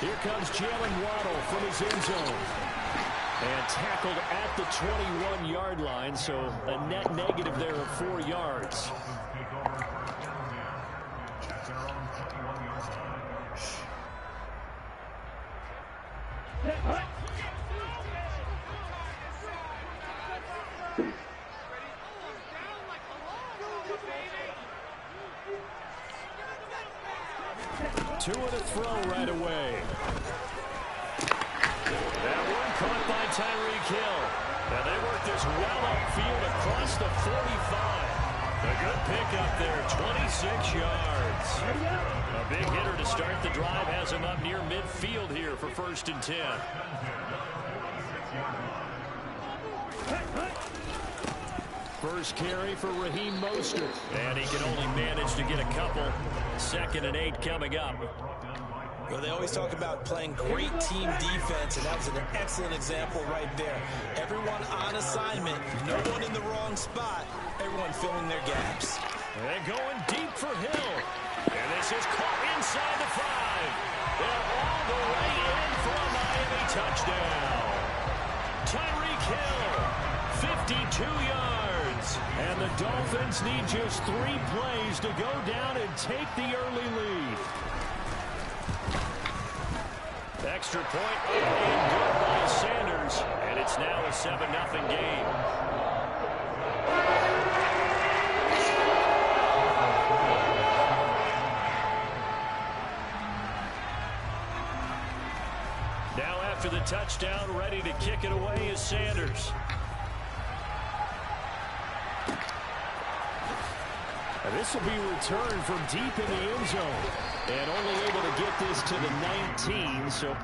Here comes Jalen Waddle from his end zone. And tackled at the 21-yard line, so a net negative there of 4 yards. Two of the throw right away. That one caught by Tyreek Hill. And they work this well upfield across the 45. A good pickup there, 26 yards. A big hitter to start the drive, has him up near midfield here for 1st and 10. First carry for Raheem Mostert. And he can only manage to get a couple. 2nd and 8 coming up. Well, they always talk about playing great team defense, and that was an excellent example right there. Everyone on assignment, no one in the wrong spot, everyone filling their gaps. They're going deep for Hill. And this is caught inside the 5. They're all the way in for a Miami touchdown. Tyreek Hill, 52 yards. And the Dolphins need just 3 plays to go down and take the early lead. Extra point and good by Sanders. And it's now a 7-0 game. Now after the touchdown, ready to kick it away is Sanders. And this will be returned from deep in the end zone. And only able to get this to the 19, so...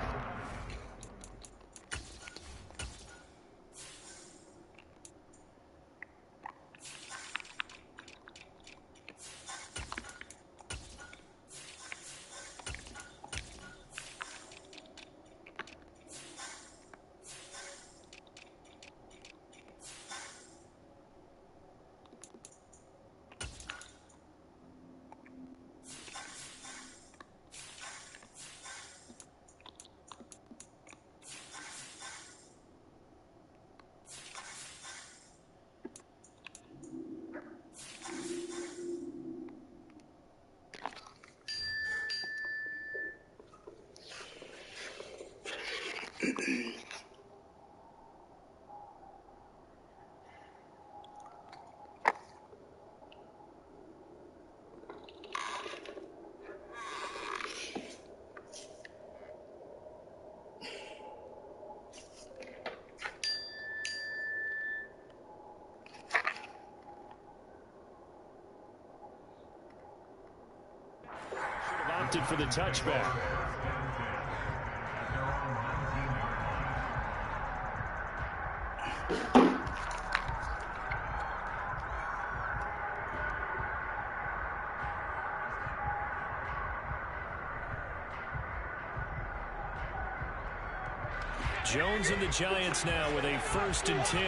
opted for the touchback. Jones and the Giants now with a 1st and 10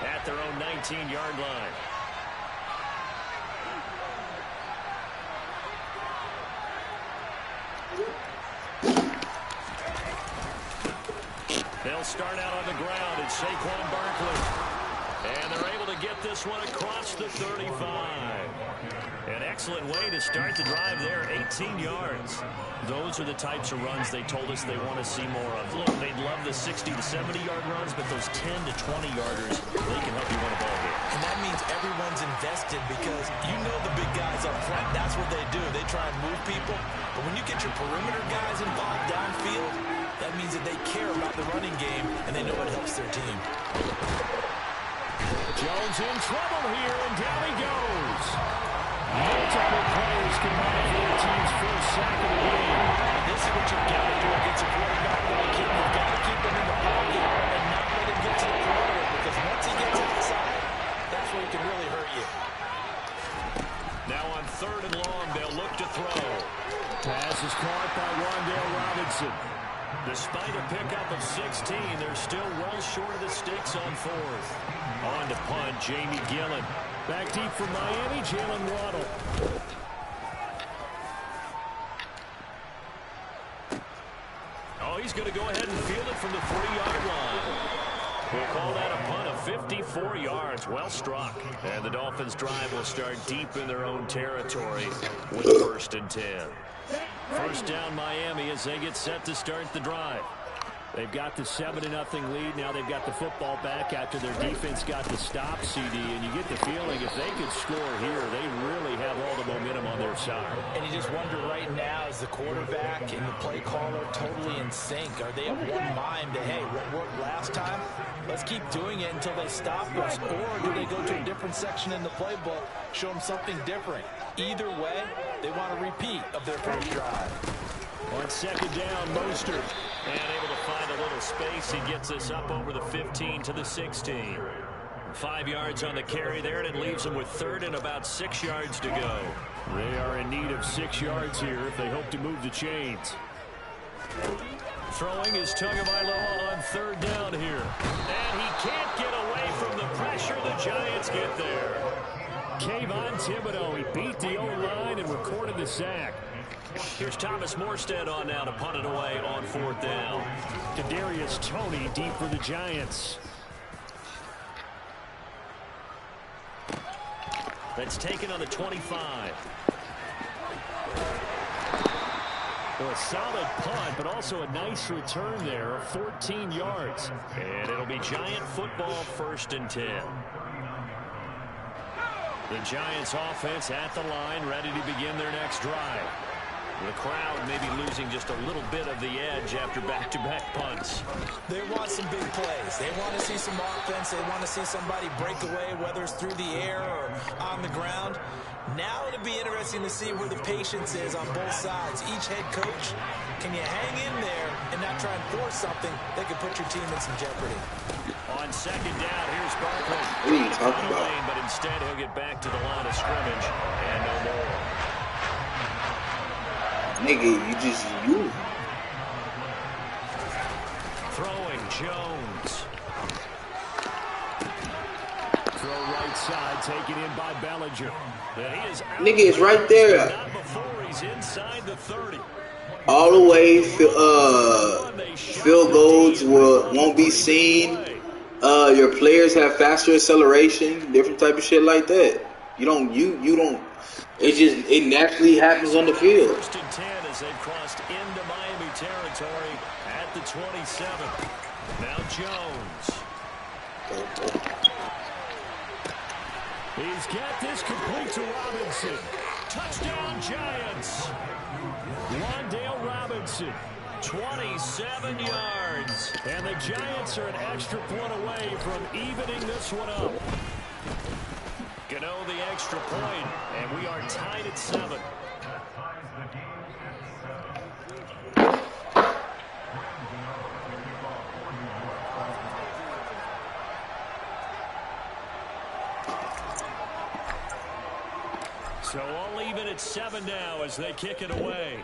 at their own 19-yard line. They'll start out on the ground. It's Saquon Barkley. And they're able to get this one across the 35. An excellent way to start the drive there, 18 yards. Those are the types of runs they told us they want to see more of. Look, they'd love the 60 to 70-yard runs, but those 10 to 20-yarders, they can help you win a ball game. And that means everyone's invested because you know the big guys up front, that's what they do. They try and move people. But when you get your perimeter guys involved downfield, that means that they care about the running game, and they know it helps their team. Jones in trouble here, and down he goes. Multiple players combined for their team's first sack of the game. This is what you've got to do against a quarterback like him. You've got to keep him in the pocket and not let him get to the perimeter, because once he gets outside, that's where he can really hurt you. Now on 3rd and long, they'll look to throw. Pass is caught by Wan'Dale Robinson. Despite a pickup of 16, they're still well short of the sticks on 4th. On to punt, Jamie Gillen. Back deep from Miami, Jalen Waddle. Oh, he's going to go ahead and field it from the 3-yard line. We'll call that a punt of 54 yards. Well struck. And the Dolphins' drive will start deep in their own territory with 1st and 10. First down Miami as they get set to start the drive. They've got the 7-0 lead. Now they've got the football back after their defense got the stop, CD. And you get the feeling if they could score here, they really have all the momentum on their side. And you just wonder right now, is the quarterback and the play caller totally in sync? Are they of one mind that, hey, what worked last time? Let's keep doing it until they stop us. Or do they go to a different section in the playbook, show them something different? Either way, they want a repeat of their first drive. On 2nd down, Mostert. And able to find a little space. He gets us up over the 15 to the 16. 5 yards on the carry there, and it leaves them with 3rd and about 6 yards to go. They are in need of 6 yards here if they hope to move the chains. Throwing is Tagovailoa on 3rd down here. And he can't get away from the pressure. The Giants get there. Kayvon Thibodeau, he beat the O-line and recorded the sack. Here's Thomas Morstead on now to punt it away on 4th down. Kadarius Toney deep for the Giants. That's taken on the 25. Well, a solid punt, but also a nice return there of 14 yards. And it'll be Giant football, 1st and 10. The Giants offense at the line, ready to begin their next drive. The crowd may be losing just a little bit of the edge after back-to-back punts. They want some big plays. They want to see some offense. They want to see somebody break away, whether it's through the air or on the ground. Now it'll be interesting to see where the patience is on both sides. Each head coach, can you hang in there and not try and force something that could put your team in some jeopardy? On 2nd down, here's Barkley. What are you talking about? But instead, he'll get back to the line of scrimmage and no more. Nigga, you. Throwing, Jones. Throw right side, taken in by Bellinger. He is out. Nigga is right there. Not before he's inside the 30. All the way, field goals won't be seen. Your players have faster acceleration, different type of shit like that. You don't. It naturally happens on the field. 1st and 10 as they've crossed into Miami territory at the 27. Now Jones. He's got this complete to Robinson. Touchdown Giants. Wan'Dale Robinson. 27 yards. And the Giants are an extra point away from evening this one up. Gano the extra point, and we are tied at 7. So all even at 7 now as they kick it away.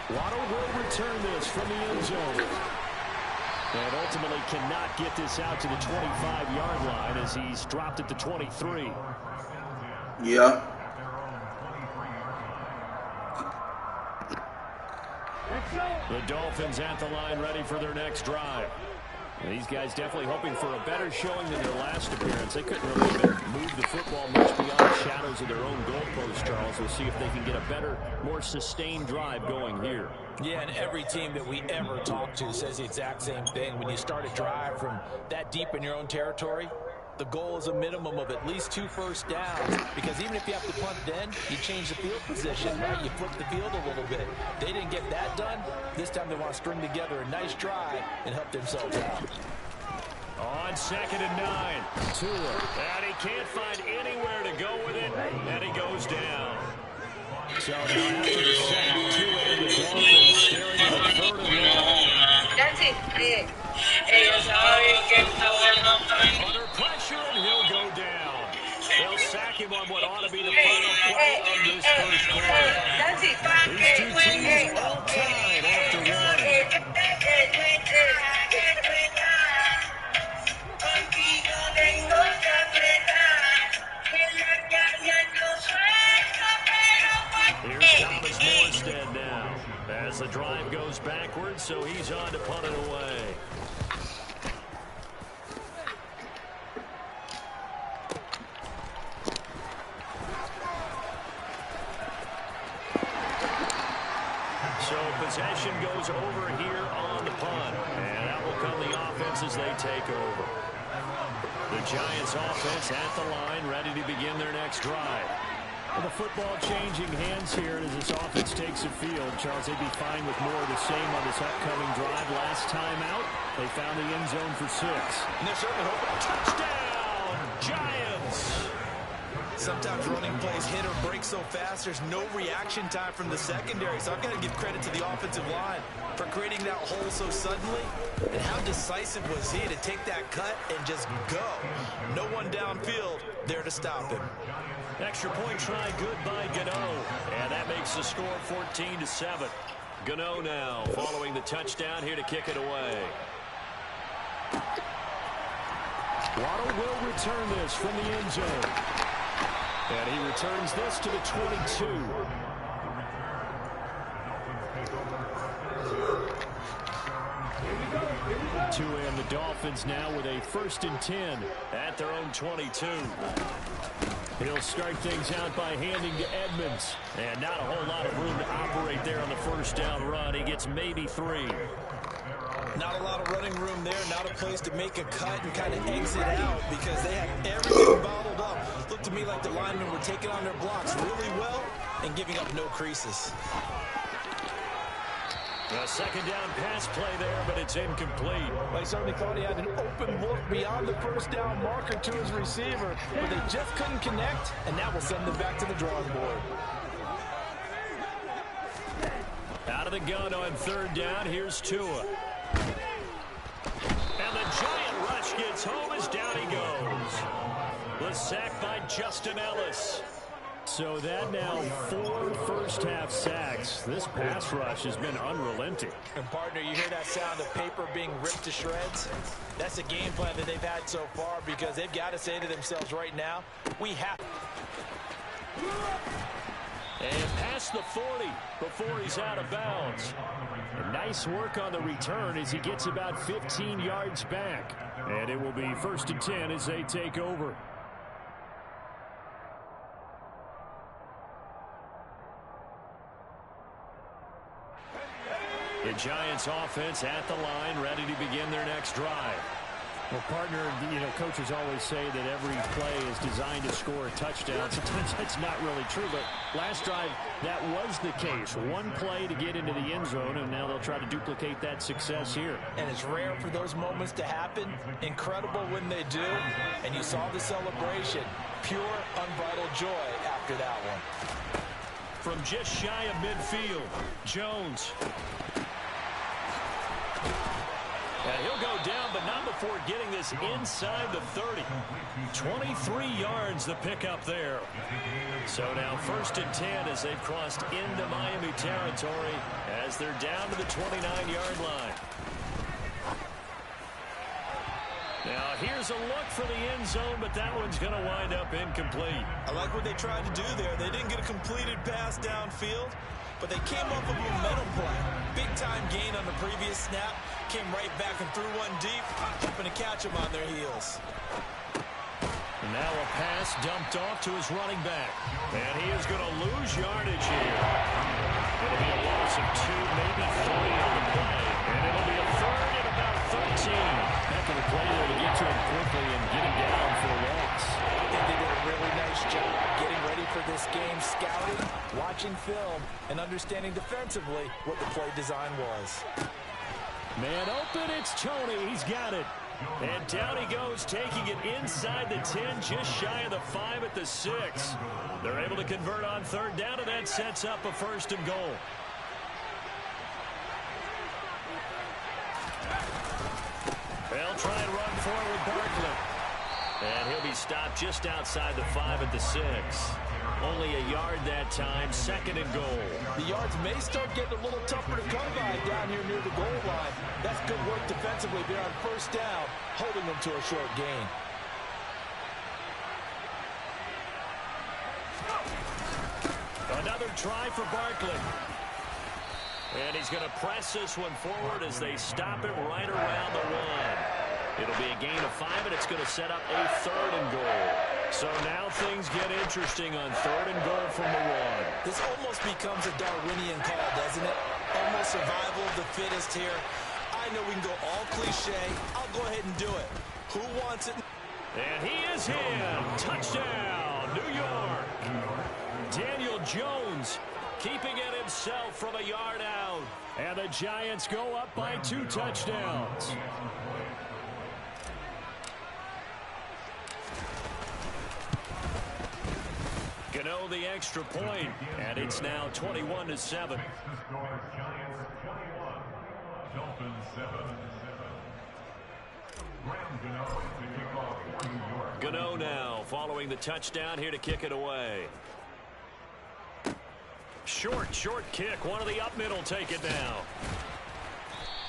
Waddle will return this from the end zone. And ultimately cannot get this out to the 25-yard line as he's dropped at the 23. Yeah. The Dolphins at the line ready for their next drive. These guys definitely hoping for a better showing than their last appearance. They couldn't really even move the football much beyond the shadows of their own goalposts, Charles. We'll see if they can get a better, more sustained drive going here. Yeah, and every team that we ever talk to says the exact same thing. When you start a drive from that deep in your own territory, The goal is a minimum of at least 2 first downs, because even if you have to punt then, you change the field position, right? You flip the field a little bit. They didn't get that done. This time they want to string together a nice drive and help themselves out. On 2nd and 9, Tua. And he can't find anywhere to go with it, and he goes down. So now after the sack, Tua and the Dolphins staring at a 3rd and 1. That's it. Under pressure, and he'll go down. They'll sack him on what ought to be the final play of this first quarter. These two teams all tied after 1. Here's Thomas Morstead now as the drive goes backwards, so he's on to punt it away. So possession goes over here on the punt, and that will come the offense as they take over. The Giants offense at the line, ready to begin their next drive. Well, the football changing hands here as this offense takes the field. Charles, they'd be fine with more of the same on this upcoming drive. Last time out, they found the end zone for 6. And they're certainly hoping. Touchdown, Giants! Sometimes running plays hit or break so fast, there's no reaction time from the secondary. So I've got to give credit to the offensive line for creating that hole so suddenly. And how decisive was he to take that cut and just go? No one downfield there to stop him. Extra point try good by Gano. And that makes the score 14-7. Gano now following the touchdown here to kick it away. Waddle will return this from the end zone. And he returns this to the 22. Tua and the Dolphins now with a 1st and 10 at their own 22. He'll start things out by handing to Edmonds. And not a whole lot of room to operate there on the first down run. He gets maybe 3. Not a lot of running room there, not a place to make a cut and kind of exit out because they have everything bottled up. Looked to me like the linemen were taking on their blocks really well and giving up no creases. A 2nd down pass play there, but it's incomplete. Well, he certainly thought he had an open look beyond the first down marker to his receiver, but they just couldn't connect, and that will send them back to the drawing board. Out of the gun on 3rd down, here's Tua. And the giant rush gets home as down he goes. The sack by Justin Ellis. So that now 4 first-half sacks. This pass rush has been unrelenting. And, partner, you hear that sound of paper being ripped to shreds? That's a game plan that they've had so far because they've got to say to themselves right now, we have. And past the 40 before he's out of bounds. And nice work on the return as he gets about 15 yards back. And it will be 1st and 10 as they take over. The Giants offense at the line, ready to begin their next drive. Well, partner, coaches always say that every play is designed to score a touchdown. Sometimes that's not really true, but last drive, that was the case. One play to get into the end zone, and now they'll try to duplicate that success here. And it's rare for those moments to happen. Incredible when they do. And you saw the celebration. Pure, unbridled joy after that one. From just shy of midfield, Jones. And he'll go down, but not before getting this inside the 30. 23 yards the pickup there. So now 1st and 10 as they've crossed into Miami territory as they're down to the 29-yard line. Now here's a look for the end zone, but that one's going to wind up incomplete. I like what they tried to do there. They didn't get a completed pass downfield, but they came up with a momentum play. Big-time gain on the previous snap. Came right back and threw one deep, hoping to catch them on their heels. And now a pass dumped off to his running back. And he is going to lose yardage here. It'll be a loss of 2, maybe 3 on the play. And it'll be a 3rd and about 13. Heck of a play there to get to him quickly and get him down for film and understanding defensively what the play design was. Man open, it's Tony. He's got it. And down he goes, taking it inside the 10, just shy of the 5 at the 6. They're able to convert on third down, and that sets up a 1st and goal. They'll try and run forward Barkley. And he'll be stopped just outside the 5 at the 6. Only a yard that time, 2nd and goal. The yards may start getting a little tougher to come by down here near the goal line. That's good work defensively there on 1st down, holding them to a short gain. Another try for Barkley. And he's going to press this one forward as they stop him right around the 1. It'll be a gain of 5, and it's going to set up a 3rd and goal. So now things get interesting on 3rd and goal from the 1. This almost becomes a Darwinian call, doesn't it? Almost survival of the fittest here. I know we can go all cliche. I'll go ahead and do it. Who wants it? And he is in. Touchdown, New York. Daniel Jones keeping it himself from a yard out. And the Giants go up by 2 touchdowns. Gano the extra point, and it's now 21-7. Gano now following the touchdown here to kick it away. Short kick. One of the up middle take it now.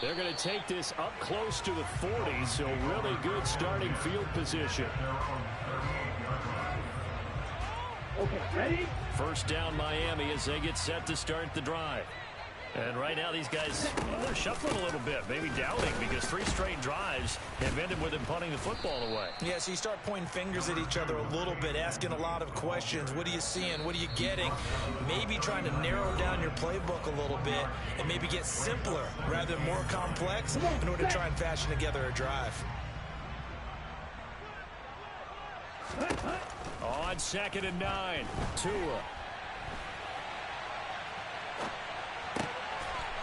They're going to take this up close to the 40, so really good starting field position. Okay, ready? 1st down Miami as they get set to start the drive. And right now these guys, well, they're shuffling a little bit, maybe doubting, because 3 straight drives have ended with them punting the football away. Yeah, so you start pointing fingers at each other a little bit, asking a lot of questions. What are you seeing? What are you getting? Maybe trying to narrow down your playbook a little bit and maybe get simpler rather than more complex in order to try and fashion together a drive. On 2nd and 9, Tua.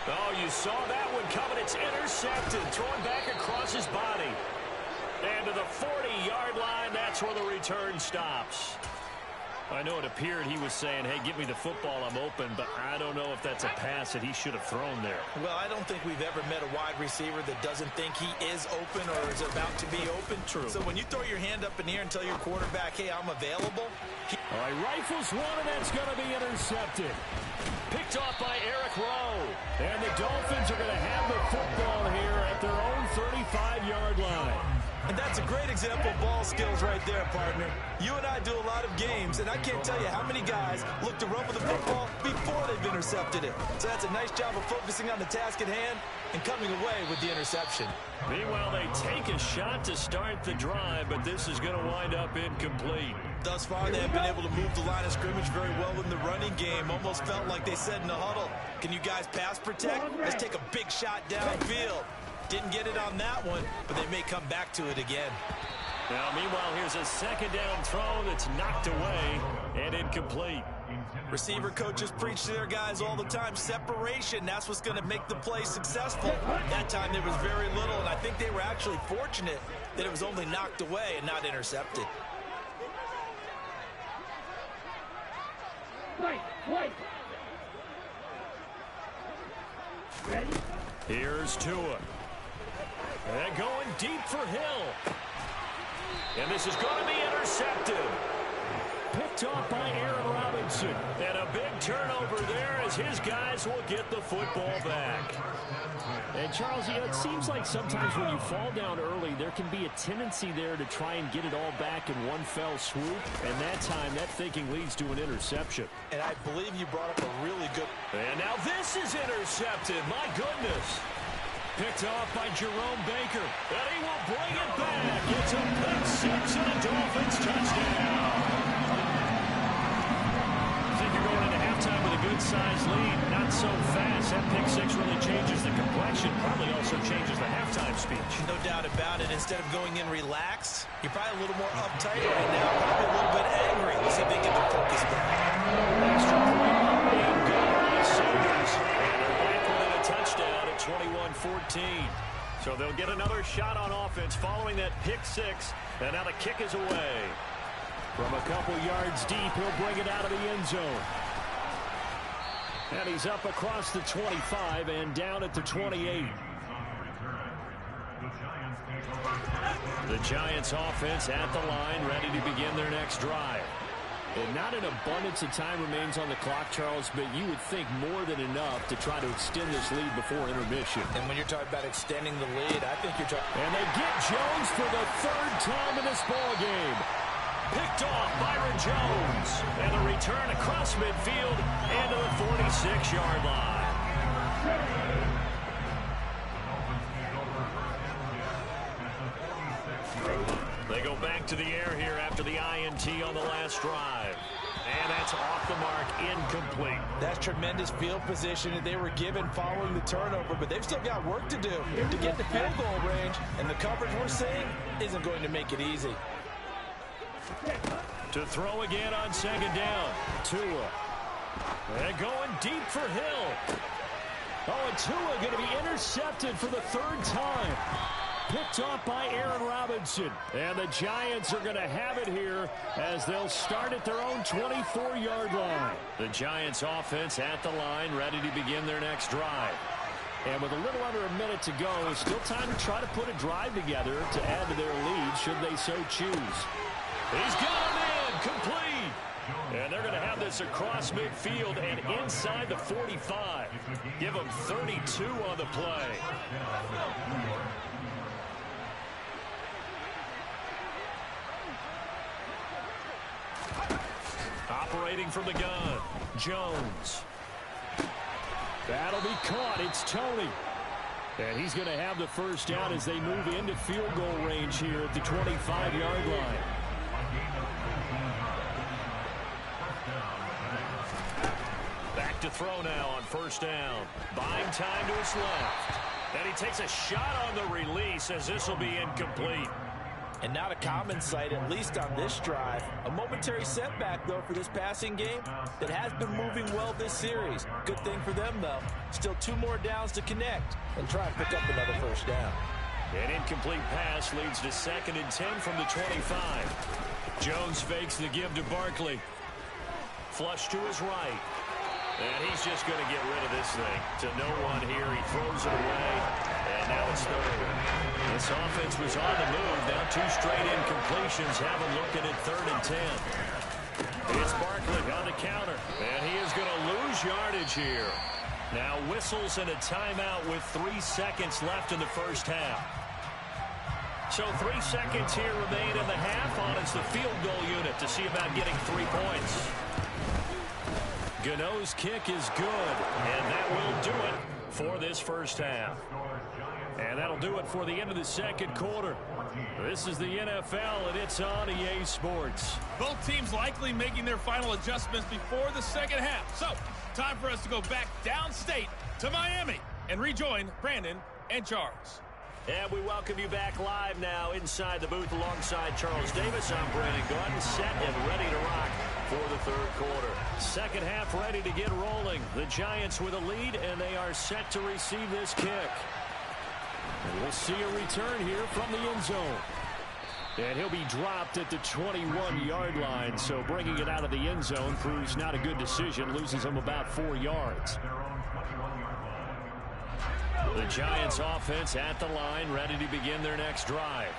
Oh, you saw that one coming. It's intercepted, thrown back across his body. And to the 40-yard line, that's where the return stops. I know it appeared he was saying, hey, give me the football, I'm open, but I don't know if that's a pass that he should have thrown there. Well, I don't think we've ever met a wide receiver that doesn't think he is open or is about to be open. True. So when you throw your hand up in the air and tell your quarterback, hey, I'm available. All right, rifles one, and that's going to be intercepted. Picked off by Eric Rowe. And the Dolphins are going to have the football here at their own 35-yard line. And that's a great example of ball skills right there, partner. You and I do a lot of games, and I can't tell you how many guys look to run with the football before they've intercepted it. So that's a nice job of focusing on the task at hand and coming away with the interception. Meanwhile, they take a shot to start the drive, but this is going to wind up incomplete. Thus far, they have been able to move the line of scrimmage very well in the running game. Almost felt like they said in the huddle, can you guys pass protect? Let's take a big shot downfield. Didn't get it on that one, but they may come back to it again. Now, meanwhile, here's a 2nd down throw that's knocked away and incomplete. Receiver coaches preach to their guys all the time. Separation, that's what's going to make the play successful. That time there was very little, and I think they were actually fortunate that it was only knocked away and not intercepted. Wait. Ready? Here's Tua. And going deep for Hill. And this is going to be intercepted. Picked off by Aaron Robinson. And a big turnover there as his guys will get the football back. And Charles, you know, it seems like sometimes when you fall down early, there can be a tendency there to try and get it all back in one fell swoop. And that time, that thinking leads to an interception. And I believe you brought up a really good... And now this is intercepted. My goodness. Picked off by Jerome Baker. And he will bring it back. It's a pick six and a Dolphins touchdown. I think you're going into halftime with a good-sized lead. Not so fast. That pick six really changes the complexion. Probably also changes the halftime speech. No doubt about it. Instead of going in relaxed, you're probably a little more uptight right now. Probably a little bit angry. Let's see if they get the focus back. Extra point, 21-14. So they'll get another shot on offense following that pick six. And now the kick is away. From a couple yards deep, he'll bring it out of the end zone. And he's up across the 25 and down at the 28. The Giants offense at the line, ready to begin their next drive. And not an abundance of time remains on the clock, Charles, but you would think more than enough to try to extend this lead before intermission. And when you're talking about extending the lead, I think you're talking... And they get Jones for the third time in this ballgame. Picked off Byron Jones. And the return across midfield and to the 46-yard line. They go back to the air here after the INT on the last drive. And that's off the mark, incomplete. That's tremendous field position that they were given following the turnover, but they've still got work to do to get to field goal range, and the coverage we're seeing isn't going to make it easy. To throw again on second down. Tua. And going deep for Hill. Oh, and Tua going to be intercepted for the third time. Picked off by Aaron Robinson. And the Giants are going to have it here as they'll start at their own 24-yard line. The Giants offense at the line, ready to begin their next drive. And with a little under a minute to go, still time to try to put a drive together to add to their lead should they so choose. He's got him in, complete. And they're going to have this across midfield and inside the 45. Give them 32 on the play. Operating from the gun, Jones. That'll be caught. It's Tony. And he's going to have the first down as they move into field goal range here at the 25-yard line. Back to throw now on first down. Buying time to his left. And he takes a shot on the release as this will be incomplete. And not a common sight, at least on this drive. A momentary setback, though, for this passing game that has been moving well this series. Good thing for them, though. Still 2 more downs to connect and try and pick up another first down. An incomplete pass leads to 2nd and 10 from the 25. Jones fakes the give to Barkley. Flush to his right. And he's just going to get rid of this thing. To no one here. He throws it away. And now it's third. This offense was on the move. Now 2 straight incompletions have him looking at 3rd and 10. It's Barkley on the counter. And he is going to lose yardage here. Now whistles and a timeout with 3 seconds left in the first half. So 3 seconds here remain in the half on as the field goal unit to see about getting 3 points. Gano's kick is good, and that will do it for this first half. And that'll do it for the end of the second quarter. This is the NFL, and it's on EA Sports. Both teams likely making their final adjustments before the second half. So, time for us to go back downstate to Miami and rejoin Brandon and Charles. And we welcome you back live now inside the booth alongside Charles Davis. I'm Brandon Gunn, set and ready to rock for the third quarter. Second half ready to get rolling. The Giants with a lead, and they are set to receive this kick. And we'll see a return here from the end zone. And he'll be dropped at the 21-yard line, so bringing it out of the end zone proves not a good decision, loses him about 4 yards. The Giants offense at the line, ready to begin their next drive.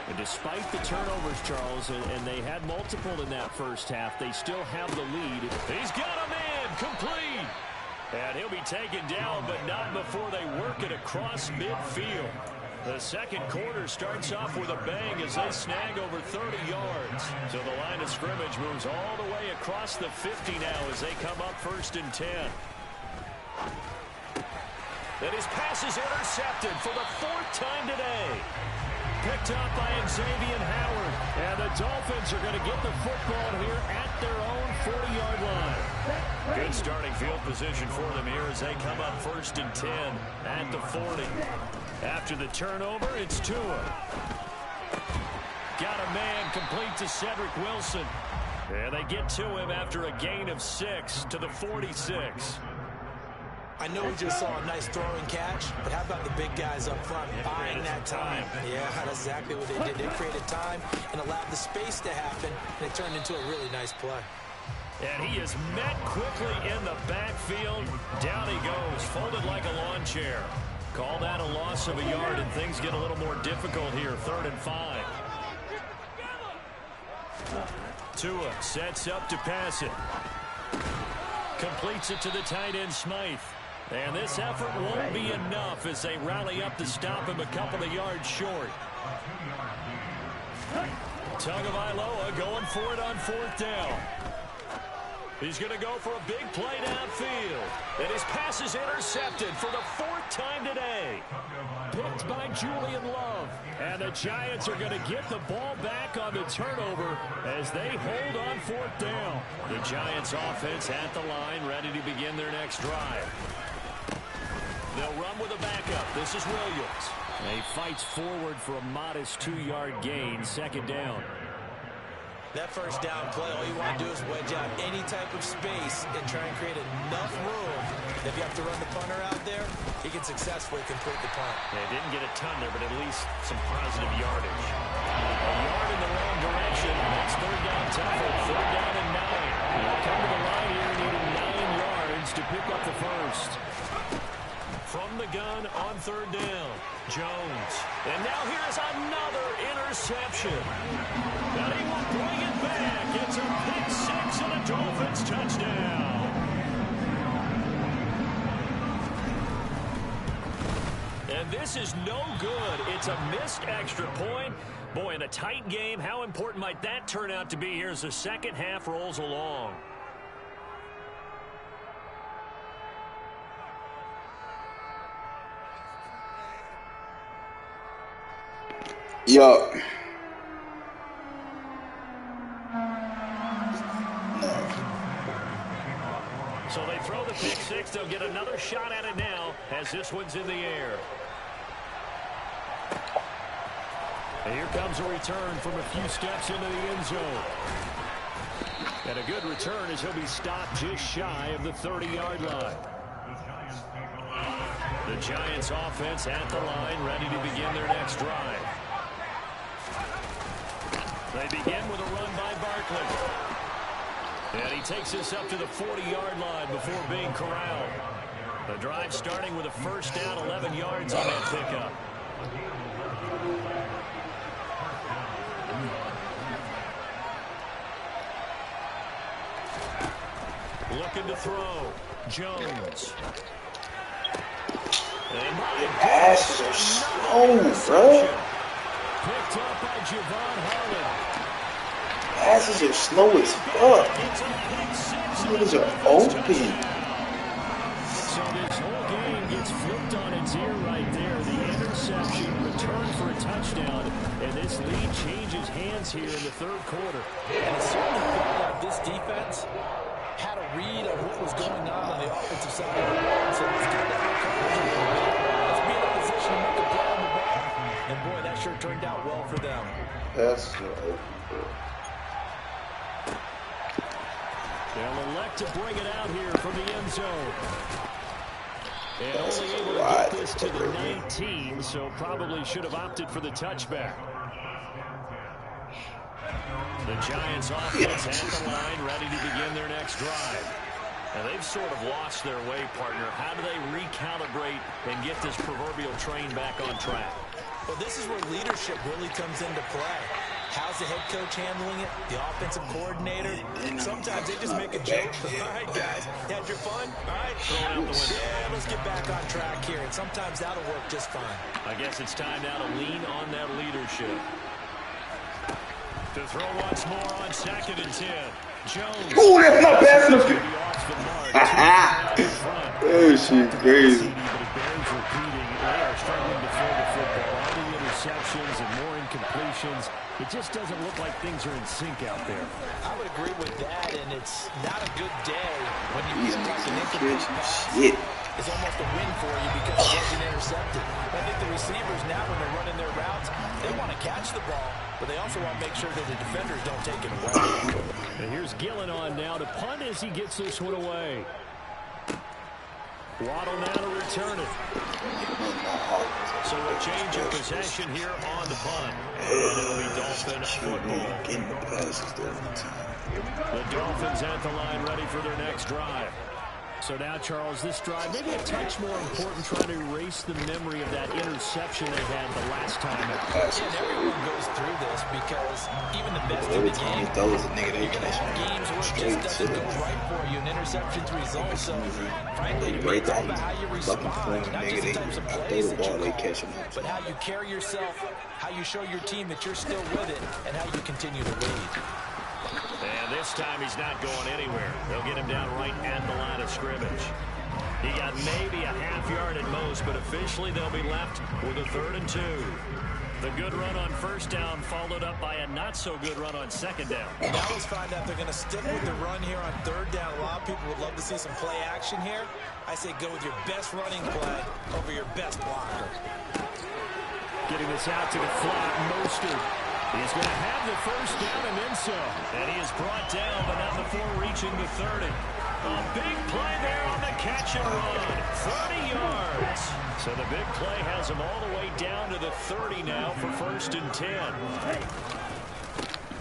And despite the turnovers, Charles, and they had multiple in that first half, they still have the lead. He's got him in, complete. And he'll be taken down, but not before they work it across midfield. The second quarter starts off with a bang as they snag over 30 yards. So the line of scrimmage moves all the way across the 50 now as they come up 1st and 10. And his pass is intercepted for the 4th time today. Picked up by Xavier Howard. And the Dolphins are going to get the football here at their own 40-yard line. Good starting field position for them here as they come up 1st and 10 at the 40. After the turnover, it's Tua. Got a man complete to Cedric Wilson. And they get to him after a gain of 6 to the 46. I know we just saw a nice throwing catch, but how about the big guys up front buying that time? Yeah, that's exactly what they did. They created time and allowed the space to happen, and it turned into a really nice play. And he is met quickly in the backfield. Down he goes, folded like a lawn chair. Call that a loss of a yard, and things get a little more difficult here. 3rd and 5. Tua sets up to pass it. Completes it to the tight end, Smythe. And this effort won't be enough as they rally up to stop him a couple of yards short. Tagovailoa going for it on 4th down. He's going to go for a big play downfield. And his pass is intercepted for the 4th time today. Picked by Julian Love. And the Giants are going to get the ball back on the turnover as they hold on 4th down. The Giants offense at the line, ready to begin their next drive. They'll run with a backup. This is Williams. And he fights forward for a modest 2-yard gain, 2nd down. That first down play, all you want to do is wedge out any type of space and try and create enough room. If you have to run the punter out there, he can successfully complete the punt. They didn't get a ton there, but at least some positive yardage. A yard in the wrong direction. That's 3rd down tougher. 3rd down and 9. They'll come to the line here, needing 9 yards to pick up the first. From the gun on 3rd down, Jones. And now here's another interception. And he will bring it back. It's a pick 6 and a Dolphins touchdown. And this is no good. It's a missed extra point. Boy, in a tight game, how important might that turn out to be here as the second half rolls along? Yo. So they throw the pick 6. They'll get another shot at it now as this one's in the air. And here comes a return from a few steps into the end zone. And a good return as he'll be stopped just shy of the 30-yard line. The Giants offense at the line, ready to begin their next drive. They begin with a run by Barkley. And he takes this up to the 40-yard line before being corralled. The drive starting with a first down, 11 yards on that pickup. Looking to throw. Jones. And Passes are slow, bro. Picked up by Javon Harlan. Passes are slow as fuck. These are open. So this whole game gets flipped on its ear right there. The interception, return for a touchdown, and this lead changes hands here in the 3rd quarter. And it certainly felt like this defense had a read on what was going on the offensive side of the ball. So let's get that coverage a little bit. Let's be in a position to make a play on the ball. And boy, that sure turned out well for them. That's They'll elect to bring it out here from the end zone. And only able to get this to the 19, so probably should have opted for the touchback. The Giants offense at the line, ready to begin their next drive. And they've sort of lost their way, partner. How do they recalibrate and get this proverbial train back on track? Well, this is where leadership really comes into play. How's the head coach handling it? The offensive coordinator? Sometimes they just make a joke. All right, guys, had your fun? All right, throw it out the window. Yeah, let's get back on track here. And sometimes that'll work just fine. I guess it's time now to lean on that leadership. To throw once more on 2nd and 10. Jones. Oh, that's not fast enough. Oh, shit, crazy. They are struggling to throw the football. All the interceptions and more incompletions. It just doesn't look like things are in sync out there. I would agree with that, and it's not a good day when you feel like an incomplete pass is almost a win for you because it wasn't intercepted. I think the receivers now, when they're running their routes, they want to catch the ball, but they also want to make sure that the defenders don't take it away. And here's Gillen on now to punt as he gets this one away. Waddle now to return it. So a change of possession here on the punt. And it'll be Dolphin football. The Dolphins at the line ready for their next drive. So now, Charles, this drive, maybe a touch more important, trying to erase the memory of that interception they had the last time out. And everyone goes through this because even the best of the game, you're going to have games where it just doesn't go right for you, and interceptions result. So, frankly, to me, it's all about how you respond, not just the types of plays that you call, but how you carry yourself, how you show your team that you're still with it, and how you continue to lead. And this time he's not going anywhere. They'll get him down right at the line of scrimmage. He got maybe a half yard at most, but officially they'll be left with a 3rd and 2. The good run on first down followed up by a not-so-good run on second down. Now let's find out they're going to stick with the run here on 3rd down. A lot of people would love to see some play action here. I say go with your best running play over your best blocker. Getting this out to the flat, Mostert. He's going to have the first down and then some. And he is brought down, but not before reaching the 30. A big play there on the catch and run. 30 yards. So the big play has him all the way down to the 30 now for 1st and 10.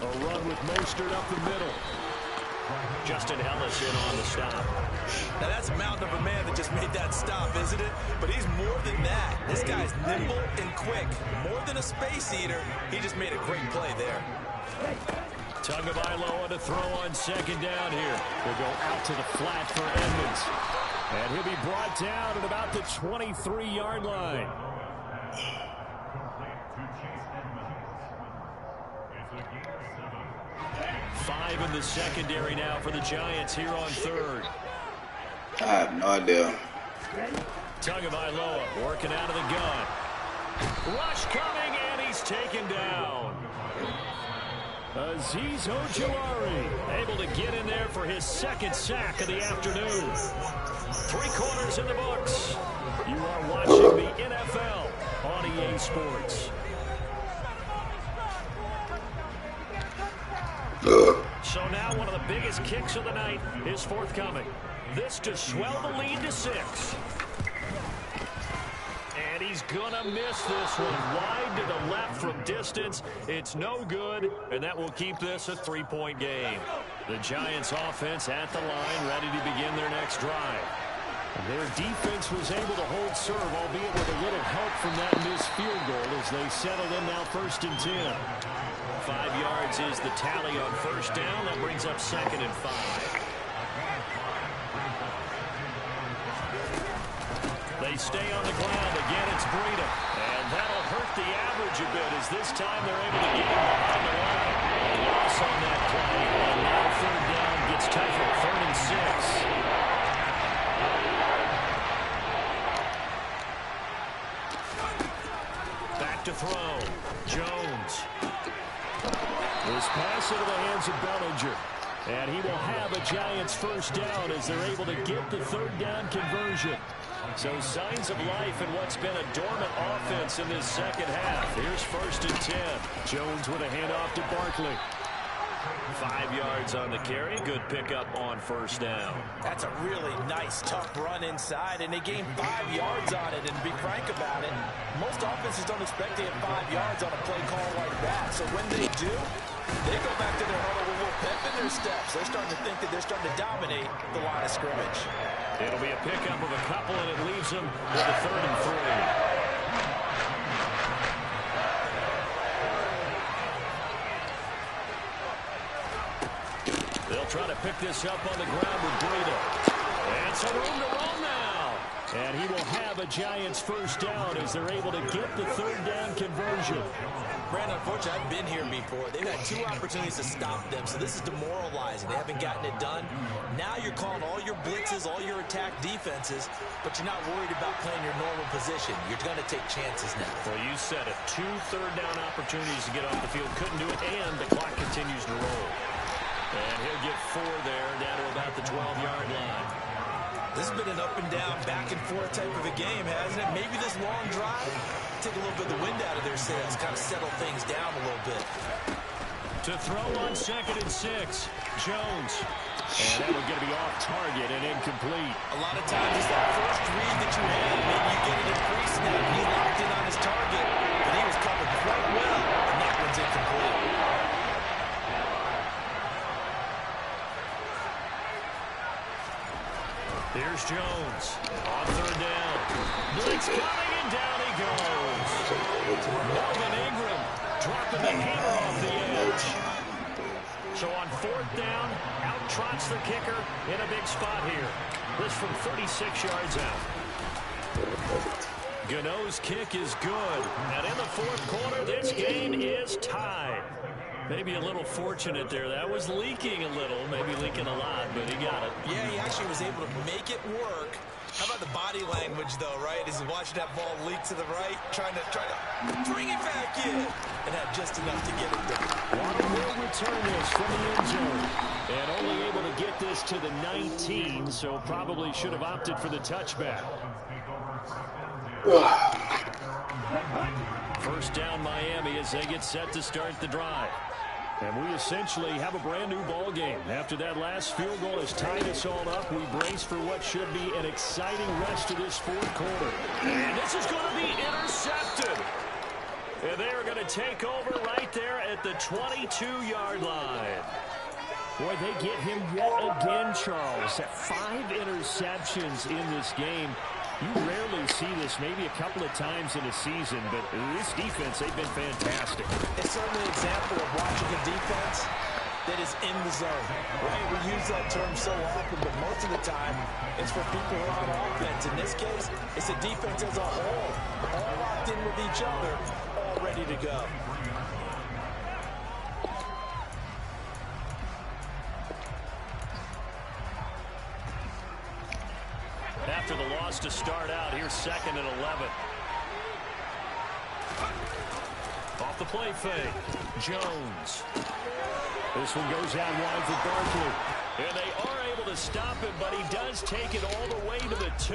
A run with Mostert up the middle. Justin Ellis in on the stop. Now that's a mountain of a man that just made that stop, isn't it? But he's more than that. This guy's nimble and quick. More than a space eater, he just made a great play there. Tagovailoa to throw on second down here. They'll go out to the flat for Edmonds. And he'll be brought down at about the 23-yard line. Five in the secondary now for the Giants here on 3rd. I have no idea. Tagovailoa working out of the gun. Rush coming, and he's taken down. Azeez Ojulari able to get in there for his 2nd sack of the afternoon. 3 quarters in the books. You are watching the NFL on EA Sports. So now one of the biggest kicks of the night is forthcoming. This to swell the lead to 6. And he's going to miss this one. Wide to the left from distance. It's no good, and that will keep this a 3-point game. The Giants offense at the line, ready to begin their next drive. Their defense was able to hold serve, albeit with a little help from that missed field goal as they settle in now 1st and 10. 5 yards is the tally on first down. That brings up 2nd and 5. They stay on the ground. Again, it's Breida. And that'll hurt the average a bit as this time they're able to get him behind the line. A loss on that play. And now 3rd down gets tougher. 3rd and 6. Back to throw. Jones. This pass into the hands of Bellinger. And he will have a Giants first down as they're able to get the 3rd down conversion. So signs of life in what's been a dormant offense in this second half. Here's 1st and 10. Jones with a handoff to Barkley. 5 yards on the carry. Good pickup on first down. That's a really nice, tough run inside, and they gained 5 yards on it. And to be frank about it, most offenses don't expect to get 5 yards on a play call like that. So when they do, they go back to their huddle with a little pep in their steps. They're starting to think that they're starting to dominate the line of scrimmage. It'll be a pickup of a couple, and it leaves them with a 3rd and 3. They'll try to pick this up on the ground with Breida. And some room to run now. And he will have a Giants first down as they're able to get the 3rd down conversion. Brandon, unfortunately, I've been here before. They've had 2 opportunities to stop them, so this is demoralizing. They haven't gotten it done. Now you're calling all your blitzes, all your attack defenses, but you're not worried about playing your normal position. You're going to take chances now. Well, you said it. 2 third down opportunities to get off the field. Couldn't do it, and the clock continues to roll. And he'll get 4 there, down to about the 12-yard line. This has been an up-and-down, back-and-forth type of a game, hasn't it? Maybe this long drive take a little bit of the wind out of their sails, kind of settle things down a little bit. To throw on 2nd and 6. Jones. And that one's going to be off target and incomplete. A lot of times it's that first read that you had. Maybe you get it in pre-snap. He locked in on his target, but he was covered quite well, and that one's incomplete. Here's Jones on 3rd down. Blitz coming, and down he goes. Melvin Ingram dropping the hammer off the edge. So on 4th down, out trots the kicker in a big spot here. This from 36 yards out. Gano's kick is good. And in the 4th quarter, this game is tied. Maybe a little fortunate there. That was leaking a little, maybe leaking a lot, but he got it. Yeah, he actually was able to make it work. How about the body language, though, right? As he watched that ball leak to the right, trying to bring it back in, and had just enough to get it done. Waddle will return this from the end zone. And only able to get this to the 19, so probably should have opted for the touchback. 1st down Miami as they get set to start the drive. And we essentially have a brand new ball game. After that last field goal has tied us all up, we brace for what should be an exciting rest of this 4th quarter. And this is going to be intercepted. And they are going to take over right there at the 22-yard line. Boy, they get him yet again, Charles. 5 interceptions in this game. You rarely see this, maybe a couple of times in a season, but this defense, they've been fantastic. It's certainly an example of watching a defense that is in the zone, right? We use that term so often, but most of the time, it's for people who are on offense. In this case, it's a defense as a whole, all locked in with each other, all ready to go. After the loss to start out, here's 2nd and 11. Off the play fake. Jones. This one goes out wide for Barkley. And they are able to stop him, but he does take it all the way to the 2.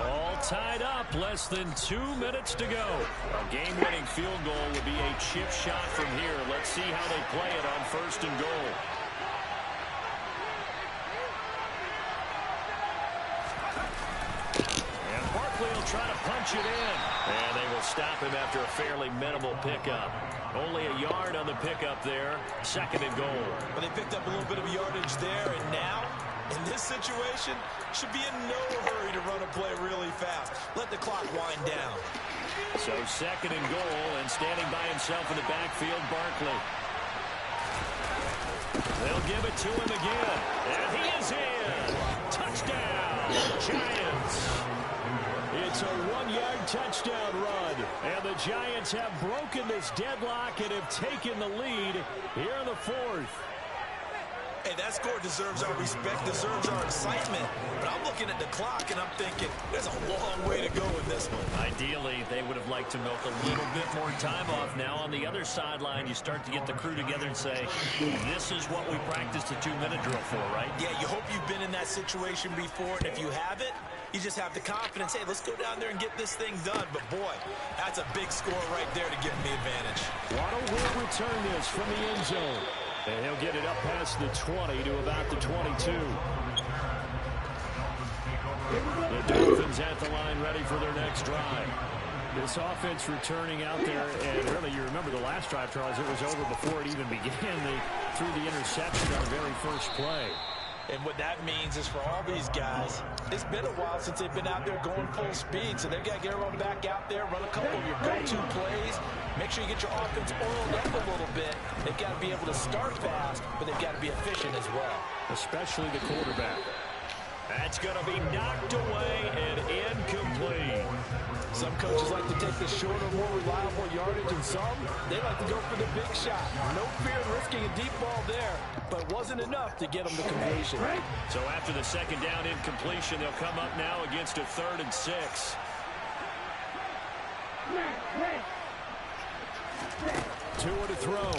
All tied up, less than 2 minutes to go. A game-winning field goal would be a chip shot from here. Let's see how they play it on 1st and goal. Will try to punch it in. And they will stop him after a fairly minimal pickup. Only a yard on the pickup there. 2nd and goal. Well, they picked up a little bit of yardage there, and now, in this situation, should be in no hurry to run a play really fast. Let the clock wind down. So 2nd and goal, and standing by himself in the backfield, Barkley. They'll give it to him again. And he is in. Touchdown, Giants. It's a 1-yard touchdown run, and the Giants have broken this deadlock and have taken the lead here in the 4th. Hey, that score deserves our respect, deserves our excitement. But I'm looking at the clock, and I'm thinking there's a long way to go in this one. Ideally, they would have liked to milk a little bit more time off. Now, on the other sideline, you start to get the crew together and say, this is what we practiced the 2-minute drill for, right? Yeah, you hope you've been in that situation before, and if you haven't, you just have the confidence, hey, let's go down there and get this thing done. But, boy, that's a big score right there to give them the advantage. Waddle will return this from the end zone. And he'll get it up past the 20 to about the 22. The Dolphins at the line ready for their next drive. This offense returning out there, and really you remember the last drive, Charles, it was over before it even began. They threw the interception on the very first play. And what that means is for all these guys, it's been a while since they've been out there going full speed, so they've got to get everyone back out there, run a couple of your go-to plays, make sure you get your offense oiled up a little bit. They've got to be able to start fast, but they've got to be efficient as well. Especially the quarterback. That's going to be knocked away and incomplete. Some coaches like to take the shorter, more reliable yardage, and some, they like to go for the big shot. No fear of risking a deep ball there, but it wasn't enough to get them the completion. So after the 2nd down incompletion, they'll come up now against a 3rd and 6. Tua to throw.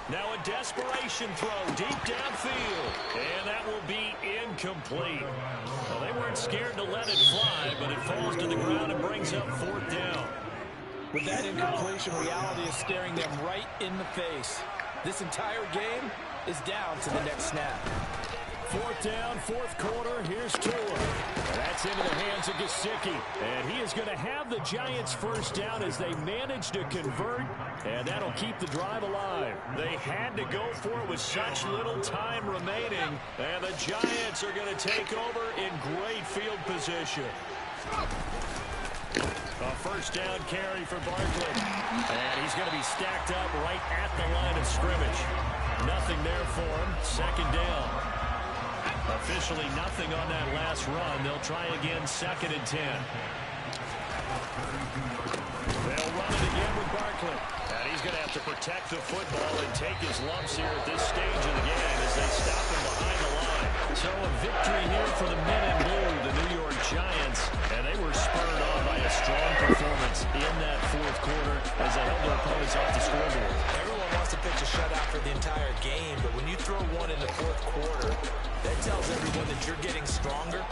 Now a desperation throw deep downfield, and that will be incomplete. Well, they weren't scared to let it fly, but it falls to the ground and brings up 4th down. With that incompletion, reality is staring them right in the face. This entire game is down to the next snap. 4th down, 4th quarter. Here's Tua. That's into the hands of Gesicki. And he is going to have the Giants first down as they manage to convert. And that'll keep the drive alive. They had to go for it with such little time remaining. And the Giants are going to take over in great field position. A first down carry for Barkley. And he's going to be stacked up right at the line of scrimmage. Nothing there for him. 2nd down. Officially nothing on that last run. They'll try again 2nd and 10. They'll run it again with Barkley. And he's going to have to protect the football and take his lumps here at this stage of the game as they stop him behind the line. So a victory here for the men in blue, the New York Giants. And they were spurred on by a strong performance in that 4th quarter as they held their opponents off the scoreboard. Everyone wants to pitch a shutout for the entire game, but when you throw one in the 4th quarter, that tells everyone that you're getting stronger.